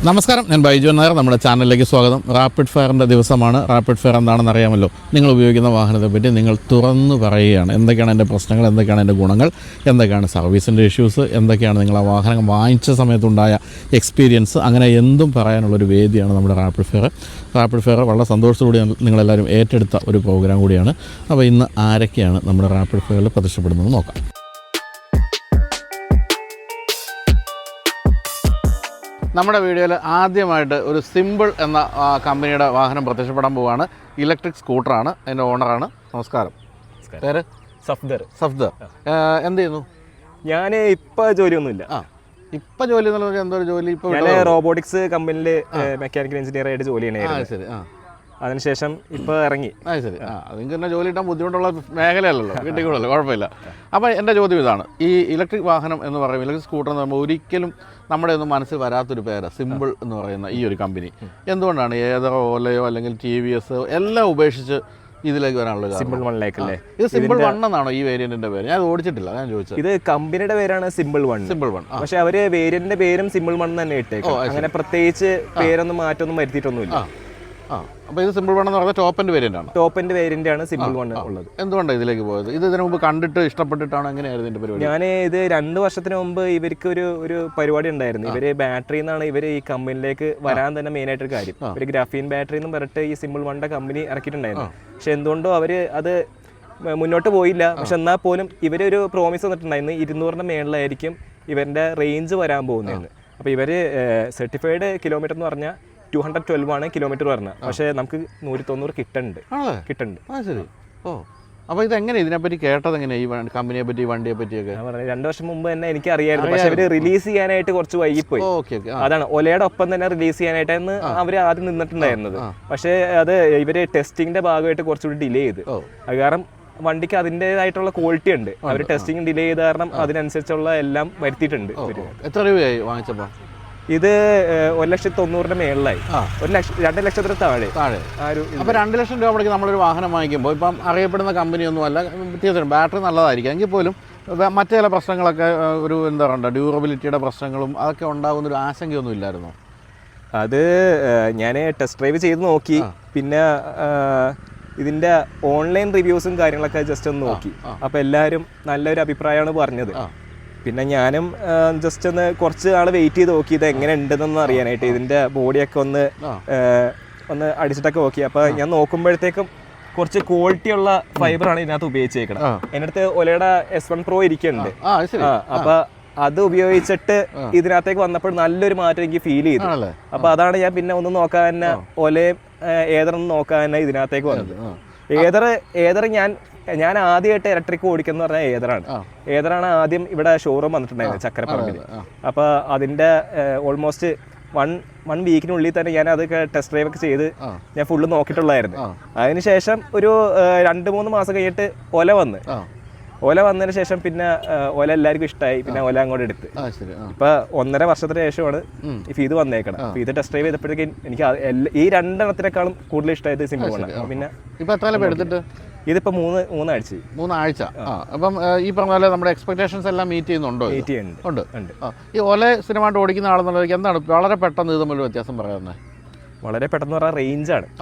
നമസ്കാരം, ഞാൻ ബൈജു നായർ. നമ്മുടെ ചാനലിലേക്ക് സ്വാഗതം. റാപ്പിഡ് ഫയറിൻ്റെ ദിവസമാണ്. റാപ്പിഡ് ഫയർ എന്താണെന്ന് അറിയാമല്ലോ. നിങ്ങൾ ഉപയോഗിക്കുന്ന വാഹനത്തെപ്പറ്റി നിങ്ങൾ തുറന്നു പറയുകയാണ്. എന്തൊക്കെയാണ് എൻ്റെ പ്രശ്നങ്ങൾ, എന്തൊക്കെയാണ് എൻ്റെ ഗുണങ്ങൾ, എന്തൊക്കെയാണ് സർവീസിൻ്റെ ഇഷ്യൂസ്, എന്തൊക്കെയാണ് നിങ്ങൾ ആ വാഹനം വാങ്ങിച്ച സമയത്തുണ്ടായ എക്സ്പീരിയൻസ്, അങ്ങനെ എന്തും പറയാനുള്ളൊരു വേദിയാണ് നമ്മുടെ റാപ്പിഡ് ഫയർ. റാപ്പിഡ് ഫയർ വളരെ സന്തോഷത്തോടെ നിങ്ങളെല്ലാവരും ഏറ്റെടുത്ത ഒരു പ്രോഗ്രാം കൂടിയാണ്. അപ്പോൾ ഇന്ന് ആരൊക്കെയാണ് നമ്മുടെ റാപ്പിഡ് ഫയറിൽ പ്രത്യക്ഷപ്പെടുന്നത് നോക്കാം. നമ്മുടെ വീഡിയോയിൽ ആദ്യമായിട്ട് ഒരു സിമ്പിൾ എന്ന കമ്പനിയുടെ വാഹനം പ്രത്യക്ഷപ്പെടാൻ പോവുകയാണ്. ഇലക്ട്രിക് സ്കൂട്ടറാണ്, അതിൻ്റെ ഓണറാണ്. നമസ്കാരം. പേര്? സഫ്ദർ. എന്ത് ചെയ്യുന്നു? ഞാൻ ഇപ്പം ജോലിയൊന്നുമില്ല. ഇപ്പം ജോലി എന്നുള്ളത് എന്തൊരു ജോലി? ഇപ്പോൾ ഞാൻ റോബോട്ടിക്സ് കമ്പനിയിൽ മെക്കാനിക്കൽ എഞ്ചിനീയർ ആയിട്ട് ജോലി ചെയ്യണേ. ശരി. അതിനുശേഷം ഇപ്പോൾ ഇറങ്ങി. ശരി. നിങ്ങൾക്ക് തന്നെ ജോലി കിട്ടാൻ ബുദ്ധിമുട്ടുള്ള മേഖലയല്ലല്ലോ, കിട്ടിക്കൊള്ളല്ലോ, കുഴപ്പമില്ല. അപ്പോൾ എൻ്റെ ചോദ്യം ഇതാണ്, ഈ ഇലക്ട്രിക് വാഹനം എന്ന് പറയുമ്പോൾ, ഇലക്ട്രിക് സ്കൂട്ടർ എന്ന് പറയുമ്പോൾ ഒരിക്കലും നമ്മുടെ ഒന്നും മനസ്സിൽ വരാത്തൊരു പേരാണ് സിമ്പിൾ എന്ന് പറയുന്ന ഈ ഒരു കമ്പനി. എന്തുകൊണ്ടാണ് ഏതോ ഓലയോ അല്ലെങ്കിൽ TVS എല്ലാം ഉപേക്ഷിച്ച് ഇതിലേക്ക് വരാനുള്ള സിമ്പിൾ വണ്ണിലേക്കല്ലേ? ഇത് സിമ്പിൾ വൺ എന്നാണോ ഈ വേരിയന്റിന്റെ പേര്? ഞാൻ ഓടിച്ചിട്ടില്ല, ഞാൻ ചോദിച്ചത്. ഇത് കമ്പനിയുടെ പേരാണ് സിമ്പിൾ വൺ. പക്ഷെ അവര് വേരിയന്റിന്റെ പേരും സിമ്പിൾ വൺ തന്നെ ഇട്ടേക്കും. അങ്ങനെ പ്രത്യേകിച്ച് പേരൊന്നും മാറ്റൊന്നും വരുത്തിയിട്ടൊന്നുമില്ല. അപ്പോൾ ഇത് സിമ്പിൾ വൺ എന്ന് പറയുന്നത് ടോപ്പ് എൻഡ് വേരിയന്റ് ആണ്. ടോപ്പ് എൻഡ് വേരിയന്റ് ആണ് സിമ്പിൾ വൺ ഉള്ളത്. എന്തുകൊണ്ടാണ് ഇതിലേക്ക് പോയത്? ഇത് ഇതിനു മുമ്പ് കണ്ടിട്ട് ഇഷ്ടപ്പെട്ടിട്ടാണ്? എങ്ങനെയായിരുന്നു ഇതിന്റെ പരിപാടി? ഞാൻ ഇത് 2 വർഷത്തിന് മുമ്പ് ഇവർക്ക് ഒരു പരിപാടി ഉണ്ടായിരുന്നു. ഇവര് ബാറ്ററി എന്നാണ് ഇവര് ഈ കമ്പനിയിലേക്ക് വരാൻ തന്നെ മെയിൻ ആയിട്ടൊരു കാര്യം. ഒരു ഗ്രാഫീൻ ബാറ്ററി എന്ന് പറഞ്ഞിട്ട് ഈ സിമ്പിൾ വണ്ണിന്റെ കമ്പനി ഇറക്കിയിട്ടുണ്ടായിരുന്നു. പക്ഷെ എന്തുകൊണ്ടോ അവര് അത് മുന്നോട്ട് പോയില്ല. പക്ഷെ എന്നാൽ പോലും ഇവരൊരു പ്രോമിസ് തന്നിട്ടുണ്ടായിരുന്നു, 200ന്റെ മേളിലായിരിക്കും ഇവരുടെ റേഞ്ച് വരാൻ പോകുന്നതെന്ന്. അപ്പോൾ ഇവര് സർട്ടിഫൈഡ് കിലോമീറ്റർ എന്ന് പറഞ്ഞാൽ 212 ആണ് കിലോമീറ്റർ പറഞ്ഞത്. പക്ഷേ നമുക്ക് 190 കിട്ടുന്നുണ്ട്. ശരി. അപ്പോൾ ഇതെങ്ങനെ ഇതിനെപ്പറ്റി കേട്ടത് എങ്ങനെയാണ്, ഈ കമ്പനിയെ പറ്റി, വണ്ടിയെ പറ്റിയൊക്കെ? ഞാൻ പറഞ്ഞു 2 വർഷം മുമ്പ് തന്നെ എനിക്ക് അറിയായിരുന്നു. പക്ഷെ അവര് റിലീസ് ചെയ്യാനായിട്ട് കുറച്ച് വൈകിപ്പോയി. അതാണ് ഒലയുടെ ഒപ്പം തന്നെ റിലീസ് ചെയ്യാനായിട്ടാണ് അവർ ആദ്യം നിന്നിട്ടുണ്ടായിരുന്നത്. പക്ഷേ അത് ഇവര് ടെസ്റ്റിങ്ങിന്റെ ഭാഗമായിട്ട് കുറച്ചുകൂടി ഡിലേ ചെയ്ത്. അത് കാരണം വണ്ടിക്ക് അതിൻ്റെതായിട്ടുള്ള ക്വാളിറ്റി ഉണ്ട്. അവർ ടെസ്റ്റിംഗ് ഡിലേ ചെയ്ത കാരണം അതിനനുസരിച്ചുള്ള എല്ലാം വരുത്തിയിട്ടുണ്ട്. എത്ര രൂപയായി വാങ്ങിച്ചപ്പോൾ? ഇത് 1,90,000 മേളിലായി. 2 ലക്ഷത്തിന് താഴെ. അപ്പോൾ 2 ലക്ഷം രൂപ മുടക്കി നമ്മളൊരു വാഹനം വാങ്ങിക്കുമ്പോൾ, ഇപ്പം അറിയപ്പെടുന്ന കമ്പനിയൊന്നും അല്ല, തീർച്ചയായിട്ടും ബാറ്ററി നല്ലതായിരിക്കും, എങ്കിൽ പോലും മറ്റു ചില പ്രശ്നങ്ങളൊക്കെ, ഒരു എന്താ പറയുക, ഡ്യൂറബിലിറ്റിയുടെ പ്രശ്നങ്ങളും അതൊക്കെ ഉണ്ടാകുന്നൊരു ആശങ്കയൊന്നും ഇല്ലായിരുന്നോ? അത് ഞാൻ ടെസ്റ്റ് ഡ്രൈവ് ചെയ്ത് നോക്കി. പിന്നെ ഇതിൻ്റെ ഓൺലൈൻ റിവ്യൂസും കാര്യങ്ങളൊക്കെ ജസ്റ്റ് ഒന്ന് നോക്കി. അപ്പോൾ എല്ലാവരും നല്ലൊരു അഭിപ്രായമാണ് പറഞ്ഞത്. പിന്നെ ഞാനും ജസ്റ്റ് ഒന്ന് കുറച്ച് നാൾ വെയിറ്റ് ചെയ്ത് നോക്കി ഇത് എങ്ങനെ ഉണ്ടെന്നൊന്ന് അറിയാനായിട്ട്. ഇതിൻ്റെ ബോഡിയൊക്കെ ഒന്ന് അടിച്ചിട്ടൊക്കെ നോക്കി. അപ്പോൾ ഞാൻ നോക്കുമ്പോഴത്തേക്കും കുറച്ച് ക്വാളിറ്റി ഉള്ള ഫൈബറാണ് ഇതിനകത്ത് ഉപയോഗിച്ചേക്കണം. എൻ്റെ അടുത്ത് ഒലയുടെ S1 Pro ഇരിക്കുന്നുണ്ട്. അപ്പോൾ അത് ഉപയോഗിച്ചിട്ട് ഇതിനകത്തേക്ക് വന്നപ്പോൾ നല്ലൊരു മാറ്റം എനിക്ക് ഫീൽ ചെയ്തു. അപ്പോൾ അതാണ് ഞാൻ പിന്നെ ഒന്ന് നോക്കാൻ തന്നെ ഒലയും ഏതറൊന്നും നോക്കാൻ തന്നെ ഇതിനകത്തേക്ക് വന്നത്. ഏതർ ഞാൻ ആദ്യമായിട്ട് ഇലക്ട്രിക് ഓടിക്കുന്ന പറഞ്ഞാൽ ഏതറാണ് ആദ്യം ഇവിടെ ഷോറൂം വന്നിട്ടുണ്ടായിരുന്നു ചക്കരപ്പറമ്പിൽ. അപ്പോൾ അതിൻ്റെ ഓൾമോസ്റ്റ് വൺ വീക്കിനുള്ളിൽ തന്നെ ഞാൻ അതൊക്കെ ടെസ്റ്റ് ഡ്രൈവ് ഒക്കെ ചെയ്ത് ഞാൻ ഫുള്ള് നോക്കിയിട്ടുള്ളായിരുന്നു. അതിനുശേഷം ഒരു 2-3 മാസം കഴിഞ്ഞിട്ട് ഒല വന്നതിന് ശേഷം പിന്നെ ഒല എല്ലാവർക്കും ഇഷ്ടമായി. പിന്നെ ഒല അങ്ങോട്ട് എടുത്ത് ഇപ്പൊ 1.5 വർഷത്തിന് ശേഷമാണ് ഇത് വന്നേക്കണം. ഇത് ടെസ്റ്റ് ഡ്രൈവ് ചെയ്തപ്പോഴേക്കും എനിക്ക് ഈ 2 എണ്ണത്തിനേക്കാളും കൂടുതൽ ഇഷ്ടമായത് സിമ്പിൾ ആണ്. പിന്നെ എടുത്തിട്ട് ഇതിപ്പോ 3 ആഴ്ച. അപ്പം ഈ പറഞ്ഞ പോലെ നമ്മുടെ എക്സ്പെക്ടേഷൻസ് എല്ലാം മീറ്റ് ചെയ്യുന്നുണ്ടോ? ഉണ്ട്. ഈ ഒല സ്ഥിരമായിട്ട് ഓടിക്കുന്ന ആളെന്നുള്ളത് എന്താണ് വളരെ പെട്ടെന്ന് ഇത് തമ്മിൽ വ്യത്യാസം പറയുന്നത്? വളരെ പെട്ടെന്ന് പറഞ്ഞാൽ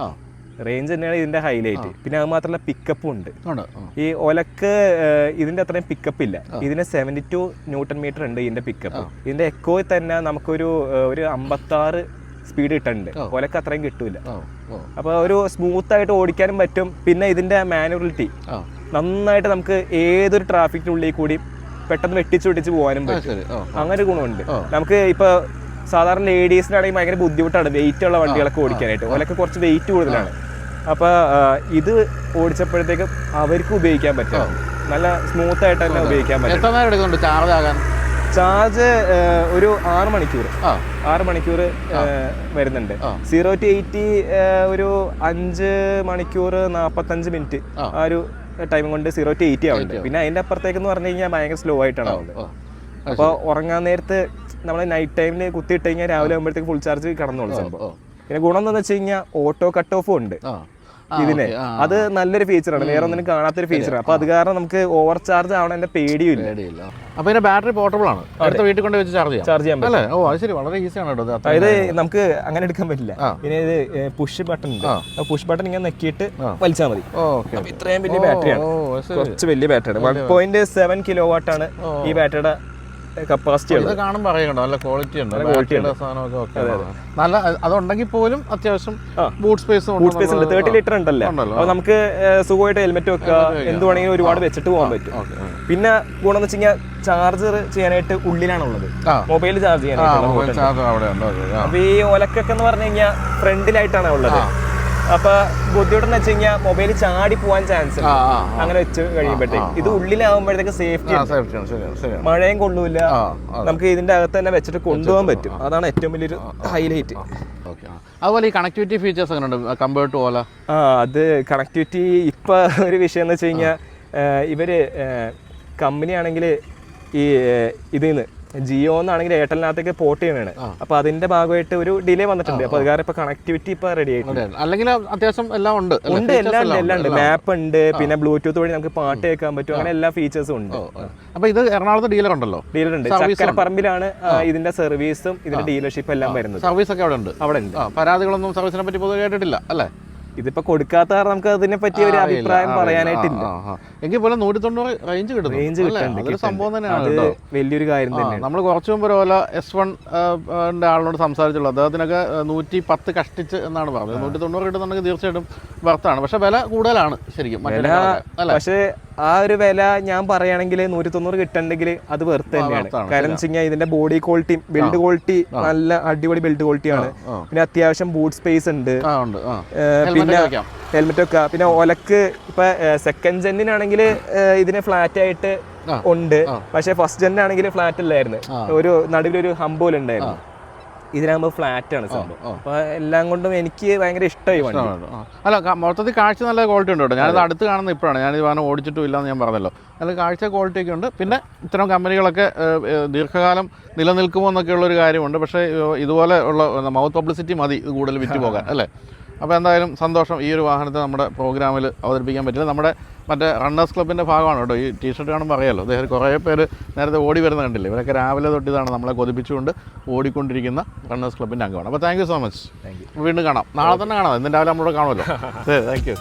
റേഞ്ച് തന്നെയാണ് ഇതിന്റെ ഹൈലൈറ്റ്. പിന്നെ അത് മാത്രമല്ല പിക്കപ്പും ഉണ്ട്. ഈ ഒലക്ക് ഇതിന്റെ അത്രയും പിക്കപ്പ് ഇല്ല. ഇതിന് 72 ന്യൂട്ടൺ മീറ്റർ ഉണ്ട് ഇതിന്റെ പിക്കപ്പ്. ഇതിന്റെ എക്കോയിൽ തന്നെ നമുക്കൊരു 56 സ്പീഡ് കിട്ടുന്നുണ്ട്. ഒലക്ക് അത്രയും കിട്ടൂല. അപ്പൊ ഒരു സ്മൂത്ത് ആയിട്ട് ഓടിക്കാനും പറ്റും. പിന്നെ ഇതിന്റെ മാനുവലിറ്റി നന്നായിട്ട് നമുക്ക് ഏതൊരു ട്രാഫിക്കിനുള്ളിൽ കൂടി പെട്ടെന്ന് വെട്ടിച്ച് പോകാനും പറ്റും. അങ്ങനെ ഒരു ഗുണമുണ്ട്. നമുക്ക് ഇപ്പൊ സാധാരണ ലേഡീസിനാണെങ്കിൽ ഭയങ്കര ബുദ്ധിമുട്ടാണ് വെയിറ്റ് ഉള്ള വണ്ടികളൊക്കെ ഓടിക്കാനായിട്ട്. ഒലക്ക് കുറച്ച് വെയിറ്റ് കൂടുതലാണ്. അപ്പൊ ഇത് ഓടിച്ചപ്പോഴത്തേക്കും അവർക്ക് ഉപയോഗിക്കാൻ പറ്റും. നല്ല സ്മൂത്ത് ആയിട്ട് തന്നെ ഉപയോഗിക്കാൻ പറ്റും. ചാർജ് ഒരു 6 മണിക്കൂർ വരുന്നുണ്ട്. 0 to 80 ഒരു 5 മണിക്കൂർ 45 മിനിറ്റ് ആ ഒരു ടൈം കൊണ്ട് 0 to 80 ആവുന്നുണ്ട്. പിന്നെ അതിന്റെ അപ്പുറത്തേക്കെന്ന് പറഞ്ഞു കഴിഞ്ഞാൽ ഭയങ്കര സ്ലോ ആയിട്ടാണ് ആവുന്നത്. അപ്പോൾ ഉറങ്ങാൻ നേരത്ത് നമ്മൾ നൈറ്റ് ടൈമിൽ കുത്തിയിട്ട് കഴിഞ്ഞാൽ രാവിലെ ആകുമ്പോഴത്തേക്ക് ഫുൾ ചാർജ് കടന്നോളൂ സംഭവം. പിന്നെ ഗുണം എന്താണെന്ന് വെച്ച് കഴിഞ്ഞാൽ ഓട്ടോ കട്ട് ഓഫും ഉണ്ട്. ഇതിനെ. അത് നല്ലൊരു ഫീച്ചറാണ്, വേറെ ഒന്നിനും കാണാത്തൊരു ഫീച്ചറാണ്. അപ്പൊ അത് കാരണം നമുക്ക് ഓവർ ചാർജ് ആവണ പേടിയില്ല. അപ്പൊ ഇതിന്റെ ബാറ്ററി പോർട്ടബിൾ ആണ്, അടുത്ത വീട്ടിൽ കൊണ്ട് വെച്ച് ചാർജ് ചെയ്യാൻ പറ്റും. ഓ അത് ശരി, വളരെ ഈസി ആണ് കേട്ടോ. അതായത് നമുക്ക് അങ്ങനെ എടുക്കാൻ പറ്റില്ല. പിന്നെ ഇത് പുഷ് ബട്ടൺ ഉണ്ട്, പുഷ് ബട്ടൺ ഇങ്ങനെ നെക്കിയിട്ട് വലിച്ചാൽ മതി. ഇത്രയും വലിയ ബാറ്ററിയാണ്, കുറച്ച് വലിയ ബാറ്ററിയാണ്. 1.7 കിലോവാട്ട് ആണ് ഈ ബാറ്ററിയുടെ കപ്പാസിറ്റി ഉള്ളത്. കാണുമ്പോൾ അറിയണ്ടോ നല്ല ക്വാളിറ്റി ഉണ്ട്, നല്ല അതുണ്ടെങ്കിൽ പോലും അത്യാവശ്യം ബൂട്ട് സ്പേസ് ഉണ്ട്. 30 ലിറ്റർ ഉണ്ടല്ലോ, അപ്പൊ നമുക്ക് സുഖമായിട്ട് ഹെൽമെറ്റ് വെക്കുക, എന്ത് വേണമെങ്കിലും ഒരുപാട് വെച്ചിട്ട് പോകാൻ പറ്റും. പിന്നെ ഗുണം എന്ന് വെച്ച് കഴിഞ്ഞാൽ ചാർജർ ചെയ്യാനായിട്ട് ഉള്ളിലാണുള്ളത്, മൊബൈൽ ചാർജ് ചെയ്യാനായിട്ട്. അപ്പൊ ഈ ഒലക്കൊക്കെ എന്ന് പറഞ്ഞു കഴിഞ്ഞാൽ ഫ്രണ്ടിലായിട്ടാണ് ഉള്ളത്. അപ്പൊ ബുദ്ധിമുട്ടെന്ന് വെച്ച് കഴിഞ്ഞാൽ മൊബൈൽ ചാടി പോവാൻ ചാൻസ് ഉണ്ട് അങ്ങനെ വെച്ച് കഴിയുമ്പോഴത്തേക്ക്. ഇത് ഉള്ളിലാവുമ്പോഴത്തേക്ക് സേഫ്റ്റി, മഴയും കൊള്ളൂല, നമുക്ക് ഇതിന്റെ അകത്ത് തന്നെ വെച്ചിട്ട് കൊണ്ടുപോകാൻ പറ്റും. അതാണ് ഏറ്റവും വലിയൊരു ഹൈലൈറ്റ്. അതുപോലെ ഈ കണക്ടിവിറ്റി ഫീച്ചേഴ്സ് അങ്ങനെ ഉണ്ട് കമ്പയർഡ് ടു ഓല? അത് കണക്ടിവിറ്റി ഇപ്പൊ ഒരു വിഷയം എന്ന് വെച്ച് കഴിഞ്ഞാൽ ഇവര് കമ്പനി ആണെങ്കിൽ ഈ ഇതിന്ന് ജിയോ എന്നാണെങ്കിൽ എയർടെലിനകത്തേക്ക് പോർട്ട് ചെയ്യണതാണ്. അപ്പൊ അതിന്റെ ഭാഗമായിട്ട് ഒരു ഡിലേ വന്നിട്ടുണ്ട്. അപ്പൊ അത് കാരണം ഇപ്പൊ കണക്ടിവിറ്റി ഇപ്പൊ റെഡി ആയിട്ടുണ്ട്. അല്ലെങ്കിൽ അത്യാവശ്യം എല്ലാം ഉണ്ട്, എല്ലാം ഉണ്ട്. മാപ്പ് ഉണ്ട്, പിന്നെ ബ്ലൂടൂത്ത് വഴി നമുക്ക് പാട്ട് കേൾക്കാൻ പറ്റും, അങ്ങനെ എല്ലാ ഫീച്ചേഴ്സും ഉണ്ട്. അപ്പൊ ഇത് എറണാകുളത്ത് ഡീലർ ഉണ്ടല്ലോ? ഡീലർ ഉണ്ട്, ചക്കരപ്പറമ്പിലാണ് ഇതിന്റെ സർവീസും ഇതിന്റെ ഡീലർഷിപ്പ് എല്ലാം വരുന്നത്. സർവീസ് ഒക്കെ അവിടെ ഉണ്ട്? അവിടെ ഉണ്ട്. പരാതികളൊന്നും സർവീസിനെ പറ്റി പൊതുവെ കേട്ടിട്ടില്ല അല്ലേ? ഇതിപ്പോ കൊടുക്കാത്ത കാരണം നമുക്ക് അതിനെ പറ്റി ഒരു അഭിപ്രായം പറയാനായിട്ടില്ല. എങ്കിൽ പോലെ 190 റേഞ്ച് കിട്ടും, സംഭവം തന്നെയാണ്, വലിയൊരു കാര്യം തന്നെ. നമ്മൾ കുറച്ചു മുമ്പ് ഓല S1 ആളിനോട് സംസാരിച്ചുള്ളൂ, അദ്ദേഹത്തിനൊക്കെ 110 കഷ്ടിച്ച് എന്നാണ് പറഞ്ഞത്. 190 കിട്ടുന്നുണ്ടെങ്കിൽ തീർച്ചയായിട്ടും വർത്താണ്, പക്ഷെ വില കൂടുതലാണ് ശരിക്കും. പക്ഷേ ആ ഒരു വില ഞാൻ പറയുകയാണെങ്കിൽ 190 കിട്ടണ്ടെങ്കിൽ അത് വെറുതെ തന്നെയാണ്. കാരണം വെച്ച് കഴിഞ്ഞാൽ ഇതിന്റെ ബോഡി ക്വാളിറ്റി, ബിൽഡ് ക്വാളിറ്റി നല്ല അടിപൊളി ബിൽഡ് ക്വാളിറ്റിയാണ്. പിന്നെ അത്യാവശ്യം ബൂട്ട് സ്പേസ് ഉണ്ട്, പിന്നെ ഹെൽമെറ്റ് വെക്കുക. പിന്നെ ഒലക്ക് ഇപ്പൊ സെക്കൻഡ് ജെന്നിനാണെങ്കിൽ ഇതിന് ഫ്ലാറ്റ് ആയിട്ട് ഉണ്ട്, പക്ഷെ ഫസ്റ്റ് ജെന്നാണെങ്കിൽ ഫ്ലാറ്റ് അല്ലായിരുന്നു, ഒരു നടുവിലൊരു ഹംബോൽ ഉണ്ടായിരുന്നു. ഇതിനാകുമ്പോൾ ഫ്ലാറ്റ് ആണ് സംഭവം. അപ്പൊ എല്ലാം കൊണ്ടും എനിക്ക് ഭയങ്കര ഇഷ്ടമായി വണ്ടി. അല്ല മൊത്തത്തിൽ കാഴ്ച നല്ല ക്വാളിറ്റി ഉണ്ട് കേട്ടോ. ഞാനിത് അടുത്ത് കാണുന്ന ഇപ്പോഴാണ്, ഞാനിത് വാഹനം ഓടിച്ചിട്ടും ഇല്ലാന്ന് ഞാൻ പറഞ്ഞല്ലോ. നല്ല കാഴ്ച ക്വാളിറ്റി ഒക്കെ ഉണ്ട്. പിന്നെ ഇത്തരം കമ്പനികളൊക്കെ ദീർഘകാലം നിലനിൽക്കുമോ എന്നൊക്കെയുള്ളൊരു കാര്യമുണ്ട്. പക്ഷേ ഇതുപോലെ ഉള്ള മൗത്ത് പബ്ലിസിറ്റി മതി ഇത് കൂടുതൽ വിറ്റ് പോകാൻ അല്ലേ? അപ്പോൾ എന്തായാലും സന്തോഷം, ഈ ഒരു വാഹനത്തെ നമ്മുടെ പ്രോഗ്രാമിൽ അവതരിപ്പിക്കാൻ പറ്റില്ല. നമ്മുടെ മറ്റേ റണ്ണേഴ്സ് ക്ലബിൻ്റെ ഭാഗമാണ് കേട്ടോ. ഈ ടീഷർട്ട് കാണുമ്പോൾ അറിയാമല്ലോ, അദ്ദേഹം കുറേ പേര് നേരത്തെ ഓടി വരുന്ന കണ്ടില്ലേ. ഇവരൊക്കെ രാവിലെ തൊട്ടിതാണ് നമ്മളെ കൊതിപ്പിച്ചുകൊണ്ട് ഓടിക്കൊണ്ടിരിക്കുന്ന റണ്ണേഴ്സ് ക്ലബിൻ്റെ അംഗമാണ്. അപ്പോൾ താങ്ക് യു സോ മച്ച്. വീണ്ടും കാണാം, നാളെ തന്നെ കാണാം, ഇന്ന് രാവിലെ നമ്മളോട് കാണുമല്ലോ. Thank you.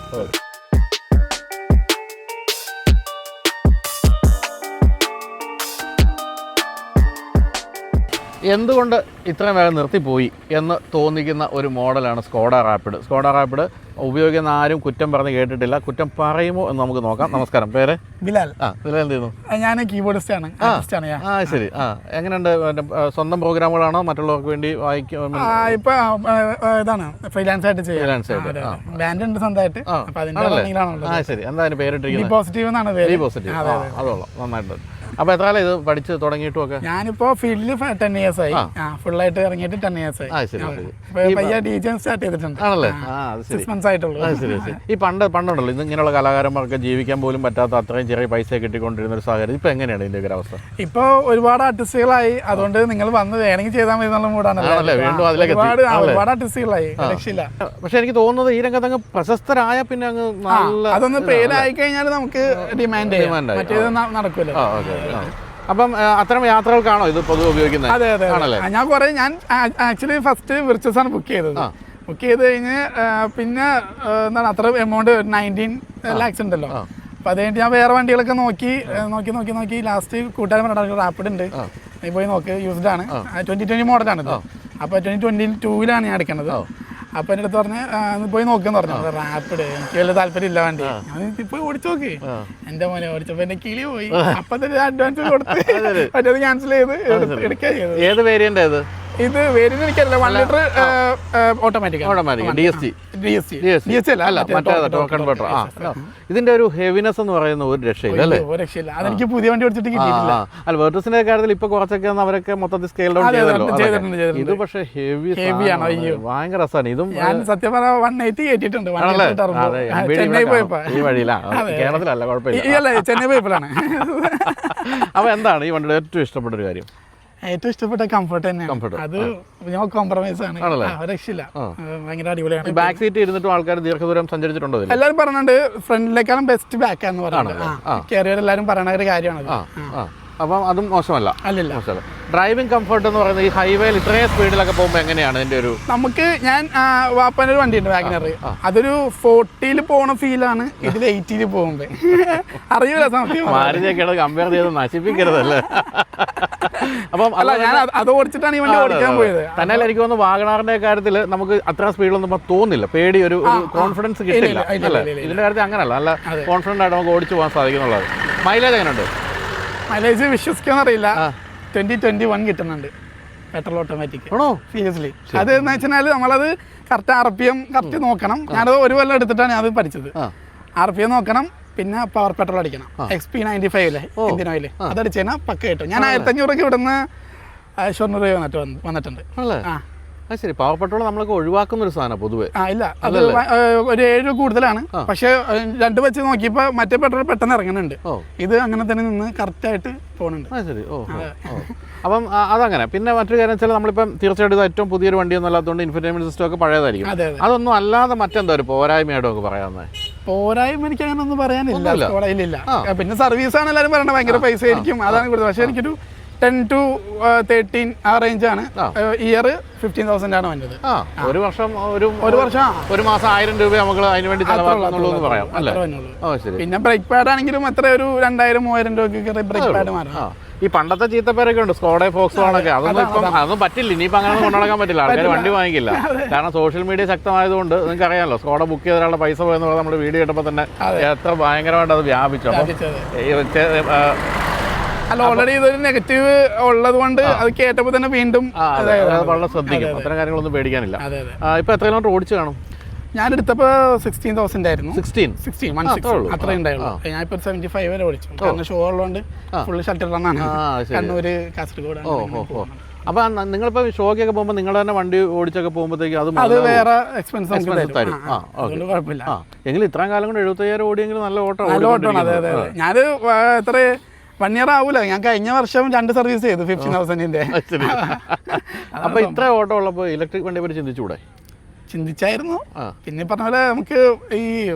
എന്തുകൊണ്ട് ഇത്രയും വേഗം നിർത്തിപ്പോയി എന്ന് തോന്നിക്കുന്ന ഒരു മോഡലാണ് സ്കോഡ റാപ്പിഡ്. സ്കോഡ റാപ്പിഡ് ഉപയോഗിക്കുന്ന ആരും കുറ്റം പറഞ്ഞ് കേട്ടിട്ടില്ല. കുറ്റം പറയുമോ എന്ന് നമുക്ക് നോക്കാം. നമസ്കാരം, പേര്? ബിലാൽ. ബിലാൽ എന്ത് ചെയ്യുന്നു? ഞാൻ കീബോർഡിസ്റ്റാണ്. ശരി. എങ്ങനെയുണ്ട്? സ്വന്തം പ്രോഗ്രാമുകളാണോ മറ്റുള്ളവർക്ക് വേണ്ടി വായിക്കും? ഇപ്പൊ ഇതാണ് ഫ്രീലാൻസ് ആയിട്ട് ചെയ്യാൻ ബാൻഡ് ഉണ്ട് സ്വന്തമായിട്ട്. ശരി. എന്താ അതിന് പേരിട്ടിരിക്കുന്നത്? പോസിറ്റീവ് എന്നാണ് പേര്. പോസിറ്റീവ്, അതോളം നന്നായിട്ട്. അപ്പോൾ എത്ര കാലം ഇത് പഠിച്ച് തുടങ്ങിയിട്ടും ഒക്കെ? ഞാനിപ്പോ ഫീൽഡിൽ 10 years ആയി, ഫുള്ളായിട്ട് ഇറങ്ങിയിട്ട് 10 years ആയി. സ്റ്റാർട്ട് ചെയ്തിട്ടുണ്ട്. ആണല്ലേ? 6 months ആയിട്ടുള്ളൂ. ശരി. ഈ പണ്ടുണ്ടല്ലോ ഇത് ഇങ്ങനെയുള്ള കലാകാരന്മാർക്ക് ജീവിക്കാൻ പോലും പറ്റാത്ത അത്രയും ചെറിയ പൈസ കിട്ടിക്കൊണ്ടിരുന്ന ഒരു സാഹചര്യം. ഇപ്പൊ എങ്ങനെയാണ് ഇതിന്റെ ഒരു അവസ്ഥ? ഇപ്പൊ ഒരുപാട് ആർട്ടിസ്റ്റുകളായി, അതുകൊണ്ട് നിങ്ങൾ വന്ന് വേണമെങ്കിൽ ചെയ്താൽ മതി എന്നുള്ള മൂടാണ്. ഒരുപാട് ആർട്ടിസ്റ്റുകളായി, രക്ഷയില്ല. പക്ഷെ എനിക്ക് തോന്നുന്നത് ഈ രംഗത്ത് പ്രശസ്തരായ പിന്നെ അങ്ങ് നല്ല അതൊന്ന് പേരായി കഴിഞ്ഞാൽ നമുക്ക് ഡിമാൻഡ് മറ്റേത് നടക്കൂല്ലോ. അപ്പം അത്തരം യാത്രകൾക്കാണോ ഇത് പൊതുവെ ഉപയോഗിക്കുന്നത്? അതെ അതെ. ഞാൻ ആക്ച്വലി ഫസ്റ്റ് വിർച്ചസ് ആണ് ബുക്ക് ചെയ്തത്. ബുക്ക് ചെയ്ത് കഴിഞ്ഞ് പിന്നെ എന്താണ് അത്ര എമൗണ്ട് 19 lakhs ഉണ്ടല്ലോ. അപ്പം അത് കഴിഞ്ഞിട്ട് ഞാൻ വേറെ വണ്ടികളൊക്കെ നോക്കി ലാസ്റ്റ് കൂട്ടുകാരൻ പറഞ്ഞ റാപ്പിഡ് ഉണ്ട്, നീ പോയി നോക്ക്, യൂസ്ഡ് ആണ്, 2020 മോഡലാണ് ഇത്. അപ്പോൾ 2022 ഞാൻ എടുക്കണത്. അപ്പൊ എൻ്റെ അടുത്ത് പറഞ്ഞ് പോയി നോക്കാന്ന് പറഞ്ഞു. റാപ്പിഡ് എനിക്ക് വലിയ താല്പര്യം ഇല്ല വണ്ടി, ഞാൻ പോയി ഓടിച്ചു നോക്കി. എന്റെ മോനെ ഓടിച്ചപ്പോ എന്റെ കിളി പോയി. അപ്പൊ തന്നെ അഡ്വാൻസ് കൊടുത്ത് മറ്റേത് ക്യാൻസൽ ചെയ്ത് എടുക്കുക ചെയ്തത്. ഏത് വേരിയന്റ് ഇത്? ഇത് വേരിയന്റ് എനിക്കറിയില്ല. 1 ലിറ്റർ ഓട്ടോമാറ്റിക് ഇതിന്റെ ഒരു ഹെവിനെസ് എന്ന് പറയുന്ന ഒരു രക്ഷയില്ല അല്ലേ? അതെനിക്ക് പുതിയ വണ്ടി ഓടിച്ചിട്ട് കിട്ടിയിട്ടില്ല. അല്ല, വെർട്ടസിന്റെ കാര്യത്തിൽ ഇപ്പൊ കുറച്ചൊക്കെ അവരൊക്കെ മൊത്തത്തിൽ സ്കെയിൽ ഡൗൺ ചെയ്തിട്ടുണ്ട്. ഇത് പക്ഷേ ഹെവിയാണ്, ഭയങ്കര രസമാണ്. ഇതും ഞാൻ സത്യം പറഞ്ഞാൽ 180 കയറ്റിയിട്ടുണ്ട് ചെന്നൈ പോയപ്പോ. ഈ വഴിയിലാ, കേരളത്തിലല്ല, കുഴപ്പമില്ല, ചെന്നൈ പോയപ്പോഴാണ്. അപ്പൊ എന്താണ് ഈ വണ്ടിയുടെ ഏറ്റവും ഇഷ്ടപ്പെട്ട ഒരു കാര്യം? ഏറ്റവും ഇഷ്ടപ്പെട്ട കംഫർട്ട് Comfort. തന്നെയാണ്. അത് ഞാൻ കോംപ്രമൈസ് ആണ്. ആണല്ലേ? രക്ഷയില്ല, ഭയങ്കര അടിപൊളിയാണ്. ബാക്ക് സീറ്റ് ഇരുന്നിട്ടും ആൾക്കാർ ദീർഘദൂരം സഞ്ചരിച്ചിട്ടുണ്ടോ ഇതിൽ? എല്ലാവരും പറയുന്നുണ്ട് ഫ്രണ്ടിലേക്കാളും ബെസ്റ്റ് ബാക്കാന്ന് പറയുന്നത്. കേറിയവർ എല്ലാവരും പറയുന്ന ഒരു കാര്യമാണ്. അപ്പം അതും മോശമല്ല. അല്ലല്ല, മോശമല്ല. ഡ്രൈവിംഗ് കംഫർട്ട് എന്ന് പറയുന്നത് ഈ ഹൈവേയിൽ ഇത്രയും സ്പീഡിലൊക്കെ പോകുമ്പോൾ എങ്ങനെയാണ് ഇതിന്റെ ഒരു? നമുക്ക് ഞാൻ വാപ്പൻ്റെ ഒരു വണ്ടിയുണ്ട് വാഗനർ, അതൊരു 40-ൽ പോണ ഫീലാണ് ഇതിൽ 80-ൽ പോകുമ്പോ. അറിയില്ല സത്യം. മാരുതിയൊക്കെ കമ്പയർ ചെയ്ത് നശിപ്പിക്കരുതല്ലേ? അപ്പം അല്ല, ഞാൻ അത് ഓടിച്ചിട്ടാണ് ഈ വണ്ടി ഓടിക്കാൻ പോയത്. തന്നെ എനിക്ക് തോന്നുന്നു വാഗണാറിന്റെ കാര്യത്തിൽ നമുക്ക് അത്ര സ്പീഡിലൊന്നും തോന്നില്ല, പേടി ഒരു കോൺഫിഡൻസ് കിട്ടില്ല അല്ലേ? ഇതിന്റെ കാര്യത്തിൽ അങ്ങനല്ല, നല്ല കോൺഫിഡന്റ് ആയിട്ട് നമുക്ക് ഓടിച്ചു പോകാൻ സാധിക്കുന്നുള്ളത്. മൈലേജ് എങ്ങനെയുണ്ട്? മൈലേജ് വിശ്വസിക്കാന്ന് അറിയില്ല, 20-21 കിട്ടുന്നുണ്ട് പെട്രോൾ ഓട്ടോമാറ്റിക്. ആണോ? സീരിയസ്ലി. അത് എന്ന് വെച്ചാൽ നമ്മളത് കറക്റ്റ് RPM കറക്റ്റ് നോക്കണം. ഞാനത് ഒരു കൊല്ലം എടുത്തിട്ടാണ് അത് പഠിച്ചത്. RPM നോക്കണം, പിന്നെ പവർ പെട്രോൾ അടിക്കണം. XP95 ഇല്ലേ, ഇന്ത്യൻ ഓയിൽ, അതടിച്ച് കഴിഞ്ഞാൽ പക്ക കിട്ടും. ഞാൻ 1500 ഇവിടുന്ന് ഷൊർണൂർ വന്നിട്ടുണ്ട്. ശരി, പവർ പെട്രോൾ നമ്മളൊക്കെ ഒഴിവാക്കുന്ന ഒരു സാധനം പൊതുവെ. ഇല്ല, അത് ഒരു 7 രൂപ കൂടുതലാണ്. പക്ഷെ രണ്ട് വെച്ച് നോക്കിയപ്പോ മറ്റേ പെട്രോൾ പെട്ടെന്ന് ഇറങ്ങുന്നുണ്ട്. ഇത് അങ്ങനെ തന്നെ നിന്ന് കറക്റ്റ് ആയിട്ട് പോകുന്നുണ്ട്. ശരി. അപ്പം അതങ്ങനെ. പിന്നെ മറ്റൊരു കാര്യം വെച്ചാൽ നമ്മളിപ്പം തീർച്ചയായിട്ടും ഇത് ഏറ്റവും പുതിയൊരു വണ്ടിയൊന്നും അല്ലാത്തതുകൊണ്ട് ഇൻഫർടൈൻമെന്റ് സിസ്റ്റം ഒക്കെ പഴയതായിരിക്കും. അതൊന്നും അല്ലാതെ മറ്റെന്താ ഒരു പോരായ്മയായിട്ടും ഒക്കെ പറയാവുന്നത്? പോരായ്മ എനിക്ക് അങ്ങനെ ഒന്നും പറയാനില്ല. ഇല്ല. പിന്നെ സർവീസാണ് എല്ലാവരും പറയണത്, ഭയങ്കര പൈസ ആയിരിക്കും, അതാണ് കൂടുതൽ. പക്ഷെ എനിക്കൊരു 10 to 13 ആ റേഞ്ചാണ്. ഇയർ 15,000 ആണ് വന്നത്. ഒരു വർഷം ഒരു മാസം 1000 രൂപ നമുക്ക് അതിന് വേണ്ടി ചെലവാക്കുന്നുള്ളൂ പറയാം അല്ലേ? പിന്നെ ബ്രേക്ക് പാഡ് ആണെങ്കിലും എത്ര ഒരു 2000-3000 രൂപയ്ക്ക് ബ്രേക്ക് പാഡ് മാറാം. ഈ പണ്ടത്തെ ചീത്തപ്പേരൊക്കെ ഉണ്ട്, സ്കോഡ ഫോക്സ് വാണൊക്കെ. അതൊന്നും പറ്റില്ല, ഇനിയിപ്പോൾ അങ്ങനെ കൊണ്ടുനടക്കാൻ പറ്റില്ല, ആൾക്കാർ വണ്ടി വാങ്ങിക്കില്ല. കാരണം സോഷ്യൽ മീഡിയ ശക്തമായതുകൊണ്ട് നിങ്ങൾക്ക് അറിയാമല്ലോ, സ്കോഡ ബുക്ക് ചെയ്ത ഒരാളുടെ പൈസ പോയെന്ന് പറഞ്ഞാൽ നമ്മൾ വീഡിയോ ഇട്ടപ്പോൾ തന്നെ എത്ര ഭയങ്കരമായിട്ട് അത് വ്യാപിച്ചു. അല്ല, ഓൾറെഡി ഇതൊരു നെഗറ്റീവ് ഉള്ളത് കൊണ്ട് അത് കേട്ടപ്പോൾ തന്നെ വീണ്ടും വളരെ ശ്രദ്ധിക്കും. അത്തരം കാര്യങ്ങളൊന്നും പേടിക്കാനില്ല. ഇപ്പൊ എത്ര കിലോമീറ്റർ ഓടിച്ചു കാണും? ഞാൻ എടുത്തപ്പോ 16,000 ആയിരുന്നു. 16 അത്രേ ഉണ്ടായുള്ളൂ. ഞാൻ ഇപ്പൊ 75 വരെ ഓടിച്ചു. കാരണം ഷോ ഉള്ളതുകൊണ്ട് ഫുള്ള് ഷട്ടർ റണ്ണാണ്. കണ്ണൂര്, കാസർഗോഡ്. അപ്പൊ നിങ്ങളിപ്പോ ഷോക്കൊക്കെ പോകുമ്പോൾ നിങ്ങൾ തന്നെ വണ്ടി ഓടിച്ചൊക്കെ പോകുമ്പോഴത്തേക്ക് അത് വേറെ എക്സ്പെൻസ് തരും. കുഴപ്പമില്ല. എങ്കിലും ഇത്രയും കാലം കൊണ്ട് 75,000 ഓടിയെങ്കിലും നല്ല ഓട്ടം. അതെ. ഞാൻ എത്ര 1 year ആവൂല. ഞാൻ കഴിഞ്ഞ വർഷം 2 സർവീസ് ചെയ്തു 15,000-ന്റെ. അപ്പൊ ഇത്ര ഓട്ടം ഉള്ളപ്പോ ഇലക്ട്രിക് വണ്ടിയെ പറ്റി ചിന്തിച്ചൂടെ? ചിന്തിച്ചായിരുന്നു. പിന്നെ പറഞ്ഞ പോലെ നമുക്ക് ഈ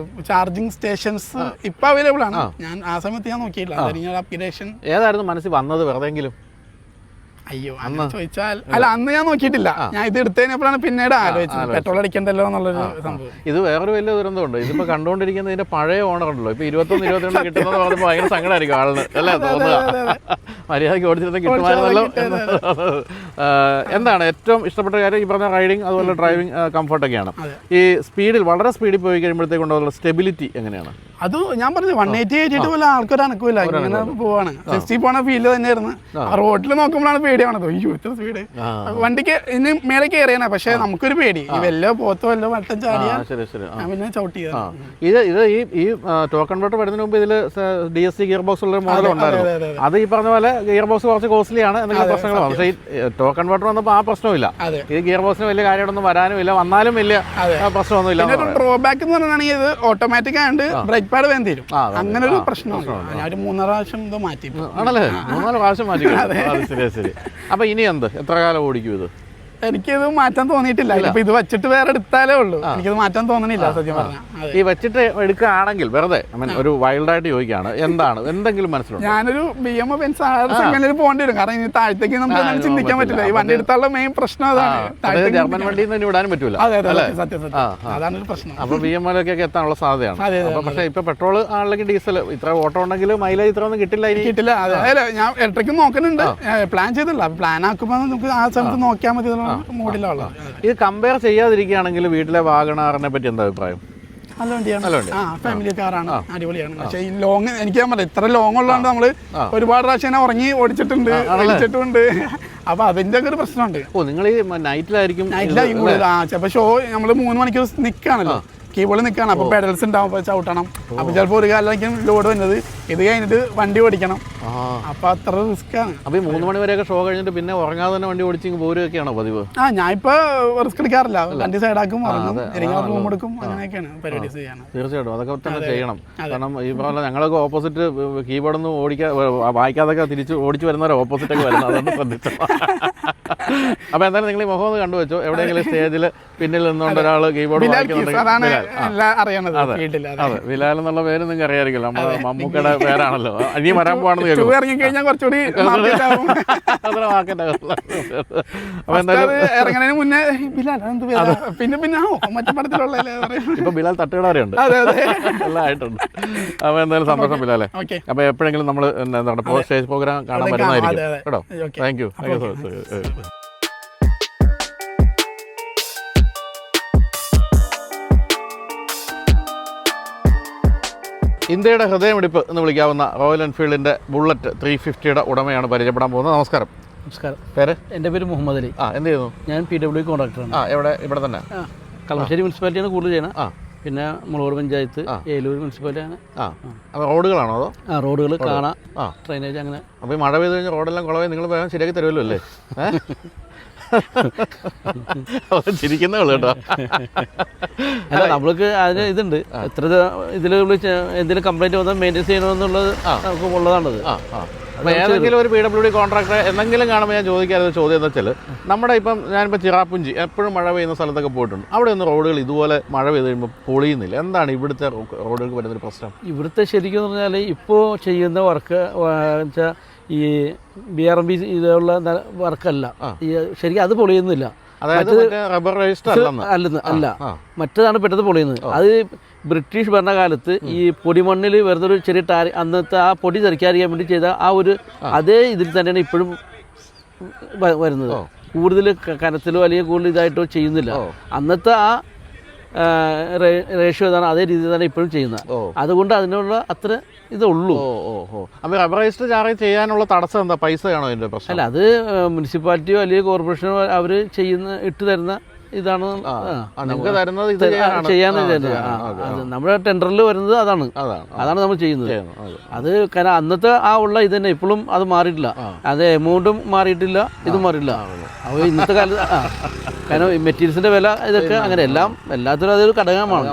ചാർജിങ് സ്റ്റേഷൻസ് ഇപ്പൊ അവൈലബിൾ ആണ്. ഞാൻ ആ സമയത്ത് ഞാൻ നോക്കിയില്ല. അപ്ഗ്രേഷൻ ഏതായിരുന്നു മനസ്സിൽ വന്നത് വെറുതെങ്കിലും? അയ്യോ, അന്ന് ചോദിച്ചാൽ അല്ല, അന്ന് ഞാൻ നോക്കിയിട്ടില്ല. ഞാൻ ഇത് എടുത്തതിനപ്പോഴാണ് പിന്നീട് ആലോചിച്ചത് പെട്രോൾ അടിക്കണ്ടല്ലോ എന്നുള്ളൊരു സംഭവം. ഇത് വേറൊരു വലിയ ദുരന്തമുണ്ട്. ഇതിപ്പോ കണ്ടുകൊണ്ടിരിക്കുന്നത് ഇതിന്റെ പഴയ ഓണർ ഉണ്ടല്ലോ, ഇപ്പൊ 21-22 കിട്ടുന്നത് പറഞ്ഞപ്പോൾ ഭയങ്കര സങ്കടമായിരിക്കും ആളിന് അല്ലേ? തോന്നുക മര്യാദയ്ക്ക് ഓടിച്ചിട്ട് കിട്ടുമായിരുന്നല്ലോ. എന്താണ് ഏറ്റവും ഇഷ്ടപ്പെട്ട കാര്യം? ഈ പറഞ്ഞ റൈഡിങ് അതുപോലെ ഡ്രൈവിംഗ് കംഫർട്ടൊക്കെയാണ്. ഈ സ്പീഡിൽ വളരെ സ്പീഡിൽ പോയി കഴിയുമ്പോഴത്തേക്കുള്ള സ്റ്റെബിലിറ്റി എങ്ങനെയാണ്? അത് ഞാൻ പറഞ്ഞു 180 പോലെ ആൾക്കൊരു അനക്കില്ല, ഇങ്ങനെ പോവാണ്. 60 പോണ ഫീല് തന്നെയായിരുന്നു. റോഡിൽ നോക്കുമ്പോഴാണ് പേടിയാണത്. അയ്യോ, ഇത്ര സ്പീഡ് വണ്ടിക്ക് ഇനി മേലെ കയറിയാണ്. പക്ഷെ നമുക്കൊരു പേടി, വല്ല പോത്തോ വല്ല വട്ടം ചാടിയാ പിന്നെ ചവിട്ടി. ഇത് ഈ ടോക്ക് കൺവെർട്ടർ വരുന്നതിന് മുമ്പ് ഇതിൽ DSC ഗിയർ ബോക്സ് ഉള്ള മോഡൽ ഉണ്ടായിരുന്നു. അത് ഈ പറഞ്ഞ പോലെ ഗിയർ ബോക്സ് കുറച്ച് കോസ്റ്റ്ലി ആണ്, എന്തെങ്കിലും പ്രശ്നങ്ങളാണ്. പക്ഷേ ഈ ടോക്ക് കൺവെർട്ടർ വന്നപ്പോൾ ആ പ്രശ്നമില്ല. ഈ ഗിയർ ബോക്സിന് വലിയ കാര്യമായിട്ടൊന്നും വരാനും ഇല്ല, വന്നാലും വലിയ പ്രശ്നമൊന്നുമില്ല. ഡ്രോബാക്ക് എന്ന് പറഞ്ഞാണെങ്കിൽ ഇത് ഓട്ടോമാറ്റിക് ആയതുകൊണ്ട് ബ്രേക്ക് പാഡ് വേണ്ടി തരും. അങ്ങനെ ഒരു പ്രശ്നമാണ്. ഞാൻ ഒരു 3 പ്രാവശ്യം ഇത് മാറ്റി. ആണല്ലേ? 3-4 പ്രാവശ്യം മാറ്റി. ശരി. അപ്പൊ ഇനി എന്ത്, എത്ര കാലം ഓടിക്കും ഇത്? എനിക്കിത് മാറ്റാൻ തോന്നിയിട്ടില്ല. ഇപ്പൊ ഇത് വെച്ചിട്ട് വേറെ എടുത്താലേ ഉള്ളൂ. എനിക്കിത് മാറ്റാൻ തോന്നണില്ല സത്യം പറഞ്ഞാൽ. ഈ വെച്ചിട്ട് എടുക്കുകയാണെങ്കിൽ വെറുതെ ഒരു വൈൽഡായിട്ട് ചോദിക്കുകയാണ്, എന്താണ് എന്തെങ്കിലും മനസ്സിലുണ്ട്? ഞാനൊരു BM Benz സെഗ്മെന്റിൽ പോകേണ്ടി വരും. കാരണം ഇനി താഴത്തേക്ക് നമുക്ക് ചിന്തിക്കാൻ പറ്റില്ല. ഈ വണ്ടി എടുത്താലുള്ള മെയിൻ പ്രശ്നം അതാണ്. ജർമ്മൻ വണ്ടിയിൽ നിന്ന് വിടാനും പറ്റൂല. സത്യം. അതാണ് ഒരു പ്രശ്നം. അപ്പൊ BM-ലൊക്കെ എത്താനുള്ള സാധ്യതയാണ്. പക്ഷേ ഇപ്പൊ പെട്രോൾ ആണെങ്കിൽ ഡീസൽ ഇത്ര ഓട്ടം ഉണ്ടെങ്കിൽ മൈലേജ് ഇത്ര ഒന്നും കിട്ടില്ല. അതെ, ഞാൻ ഇലക്ട്രിക് നോക്കുന്നുണ്ട്, പ്ലാൻ ചെയ്തില്ല. പ്ലാൻ ആക്കുമ്പോൾ നമുക്ക് ആ സമയത്ത് നോക്കിയാൽ മതി. ഇത് കമ്പയർ ചെയ്യാതിരിക്കുകയാണെങ്കിൽ വീട്ടിലെ വാഗണാറിനെ പറ്റി എന്താ അഭിപ്രായം? നല്ല വണ്ടിയാണ്. ഫാമിലി കാറാണ്, അടിപൊളിയാണ്. പക്ഷേ ഈ ലോങ് എനിക്ക് ഞാൻ പറയാം, ഇത്ര ലോങ് ഉള്ളതുകൊണ്ട് നമ്മള് ഒരുപാട് പ്രാവശ്യം ഉറങ്ങി ഓടിച്ചിട്ടുണ്ട്. അപ്പൊ അതിന്റെ ഒക്കെ ഒരു പ്രശ്നമുണ്ട്. നിങ്ങൾ ഈ നൈറ്റിലായിരിക്കും? നൈറ്റിലായിരിക്കും കൂടുതൽ. ചിലപ്പോ ഷോ നമ്മള് 3 മണിക്കൂർ നിൽക്കുകയാണല്ലോ, കീബോർഡ് നിൽക്കുകയാണ്. അപ്പോൾ പെഡൽസ് ഉണ്ടാവും, അപ്പോൾ ചവിട്ടണം. അപ്പോൾ ചിലപ്പോൾ ഒരു കാലമായിരിക്കും ലോഡ് വരുന്നത്. ഇത് കഴിഞ്ഞിട്ട് വണ്ടി ഓടിക്കണം. അപ്പോൾ അത്ര റിസ്ക്കാണ്. അപ്പോൾ ഈ 3 മണി വരെയൊക്കെ ഷോ കഴിഞ്ഞിട്ട് പിന്നെ ഉറങ്ങാതെ തന്നെ വണ്ടി ഓടിച്ചിങ്ങ് പോരുകയൊക്കെയാണോ പതിവ്? ഞാൻ ഇപ്പോൾ റിസ്ക് എടുക്കാറില്ല. വണ്ടി സൈഡാക്കും, ഉറങ്ങും, റൂം എടുക്കും, അങ്ങനെയൊക്കെയാണ് പരിപാടി ചെയ്യാൻ. തീർച്ചയായിട്ടും അതൊക്കെ തന്നെ ചെയ്യണം. കാരണം ഈ പോലെ ഞങ്ങളൊക്കെ ഓപ്പോസിറ്റ് കീബോർഡൊന്നും വായിക്കാതൊക്കെ തിരിച്ച് ഓടിച്ച് വരുന്നവരെ ഓപ്പോസിറ്റൊക്കെ വരുന്നത്, അതൊന്നും ശ്രദ്ധിച്ചു. അപ്പോൾ എന്തായാലും നിങ്ങൾ ഈ മുഖം ഒന്ന് കണ്ടുവെച്ചോ. എവിടെയെങ്കിലും സ്റ്റേജിൽ പിന്നിൽ നിന്നുകൊണ്ട് ഒരാൾ കീബോർഡ് അതെ, ബിലാൽ എന്നുള്ള പേര് നിങ്ങൾക്ക് അറിയാമായിരിക്കുമല്ലോ, നമ്മുടെ മമ്മൂക്കയുടെ പേരാണല്ലോ. ഇനി വരാൻ പോവാണെന്ന് കേൾക്കും. അപ്പോൾ എന്തായാലും ഇറങ്ങുന്നതിന് മുന്നേ ബിലാൽ പിന്നെ മറ്റേ പടത്തിലുള്ള ഇപ്പൊ ബിലാൽ തട്ടുകടവരെയുണ്ട്, എല്ലാം ആയിട്ടുണ്ട്. അപ്പോൾ എന്തായാലും സന്തോഷം ബിലാലെ. അപ്പോൾ എപ്പോഴെങ്കിലും നമ്മൾ എന്താണ് സ്റ്റേജ് പ്രോഗ്രാം കാണാൻ വരുന്നതായിരിക്കും കേട്ടോ. Thank you. ഇന്ത്യയുടെ ഹൃദയമിടിപ്പ് എന്ന് വിളിക്കാവുന്ന റോയൽ എൻഫീൽഡിൻ്റെ ബുള്ളറ്റ് 350യുടെ ഉടമയാണ് പരിചയപ്പെടാൻ പോകുന്നത്. നമസ്കാരം. നമസ്കാരം. പേര്? എൻ്റെ പേര് മുഹമ്മദ് അലി. എന്ത് ചെയ്യുന്നു? ഞാൻ PW കോൺട്രാക്ടറാണ്. ഇവിടെ തന്നെ? കളമശ്ശേരി മുനിസിപ്പാലിറ്റിയാണ് കൂടുതൽ ചെയ്യണം. പിന്നെ മുളകോട് പഞ്ചായത്ത്, ഏലൂർ മുനിസിപ്പാലിറ്റിയാണ്. അപ്പോൾ റോഡുകളാണോ അതോ? റോഡുകൾ കാണാം, ഡ്രെയിനേജ് അങ്ങനെ. അപ്പോൾ ഈ മഴ പെയ്ത് കഴിഞ്ഞാൽ റോഡെല്ലാം കുളമായി നിങ്ങൾ വേഗം ശരിയാക്കി തരുമല്ലോ അല്ലേ? ചിരിക്കുന്നേ ഉള്ളൂ കേട്ടോ. അല്ല, നമ്മൾക്ക് അതിന് ഇതുണ്ട്, എത്ര ഇതിൽ എന്തെങ്കിലും കംപ്ലൈൻറ്റ് വന്നാൽ മെയിൻറ്റെയിൻ ചെയ്യണമെന്നുള്ളത് നമുക്ക് ഉള്ളതാണത്. അപ്പോൾ ഏതെങ്കിലും ഒരു PWD കോൺട്രാക്ടർ എന്തെങ്കിലും കാണുമ്പോൾ ഞാൻ ചോദിക്കാതെ ചോദ്യം എന്ന് വെച്ചാൽ, നമ്മുടെ ഇപ്പം ഞാനിപ്പോൾ ചിറാപ്പുഞ്ചി എപ്പോഴും മഴ പെയ്യുന്ന സ്ഥലത്തൊക്കെ പോയിട്ടുണ്ട്. അവിടെ ഒന്നും റോഡുകൾ ഇതുപോലെ മഴ പെയ്ത് കഴിയുമ്പോൾ പൊളിയുന്നില്ല. എന്താണ് ഇവിടുത്തെ റോഡുകൾക്ക് വരുന്നൊരു പ്രശ്നം? ഇവിടുത്തെ ശരിക്കും എന്ന് പറഞ്ഞാൽ ഇപ്പോൾ ചെയ്യുന്ന വർക്ക് വെച്ചാൽ ഈ BRMB ഇതുള്ള വർക്കല്ല, ശരിക്കും അത് പൊളിയുന്നില്ല. അതായത് റബ്ബർ രജിസ്റ്റർ അല്ല, മറ്റേതാണ് പെട്ടെന്ന് പൊളിയുന്നത്. അത് ബ്രിട്ടീഷ് ഭരണകാലത്ത് ഈ പൊടിമണ്ണിൽ വെറുതെ ഒരു ചെറിയ അന്നത്തെ ആ പൊടി തെറിക്കാതിരിക്കാൻ വേണ്ടി ചെയ്ത ആ ഒരു അതേ ഇതിൽ തന്നെയാണ് ഇപ്പോഴും വരുന്നത്. കൂടുതൽ കനത്തിലോ അല്ലെങ്കിൽ കൂടുതൽ ഇതായിട്ടോ ചെയ്യുന്നില്ല. അന്നത്തെ ആ റേഷ്യോ ഇതാണ്, അതേ രീതിയിൽ തന്നെ ഇപ്പോഴും ചെയ്യുന്നത്. അതുകൊണ്ട് അതിനുള്ള അത്ര ഇതുള്ളൂ. അപ്പോൾ റബ്ബർ രജിസ്റ്റർ ചാർജ് ചെയ്യാനുള്ള തടസ്സം എന്താ? പൈസയാണോ അതിൻ്റെ പ്രശ്നം? അല്ല, അത് മുനിസിപ്പാലിറ്റിയോ അല്ലെങ്കിൽ കോർപ്പറേഷനോ അവർ ഇട്ട് തരുന്ന ഇതാണ് ചെയ്യാന്ന്. നമ്മുടെ ടെൻഡറിൽ വരുന്നത് അതാണ് നമ്മൾ ചെയ്യുന്നത്. അത് കാരണം അന്നത്തെ ആ ഉള്ള ഇത് തന്നെ ഇപ്പോഴും അത് മാറിയിട്ടില്ല. അത് എമൗണ്ടും മാറിയിട്ടില്ല, ഇതും മാറിയിട്ടില്ല. അപ്പോൾ ഇന്നത്തെ കാലത്ത് കാരണം മെറ്റീരിയൽസിന്റെ വില ഇതൊക്കെ അങ്ങനെ എല്ലാത്തിനും അതൊരു ഘടകമാണ്.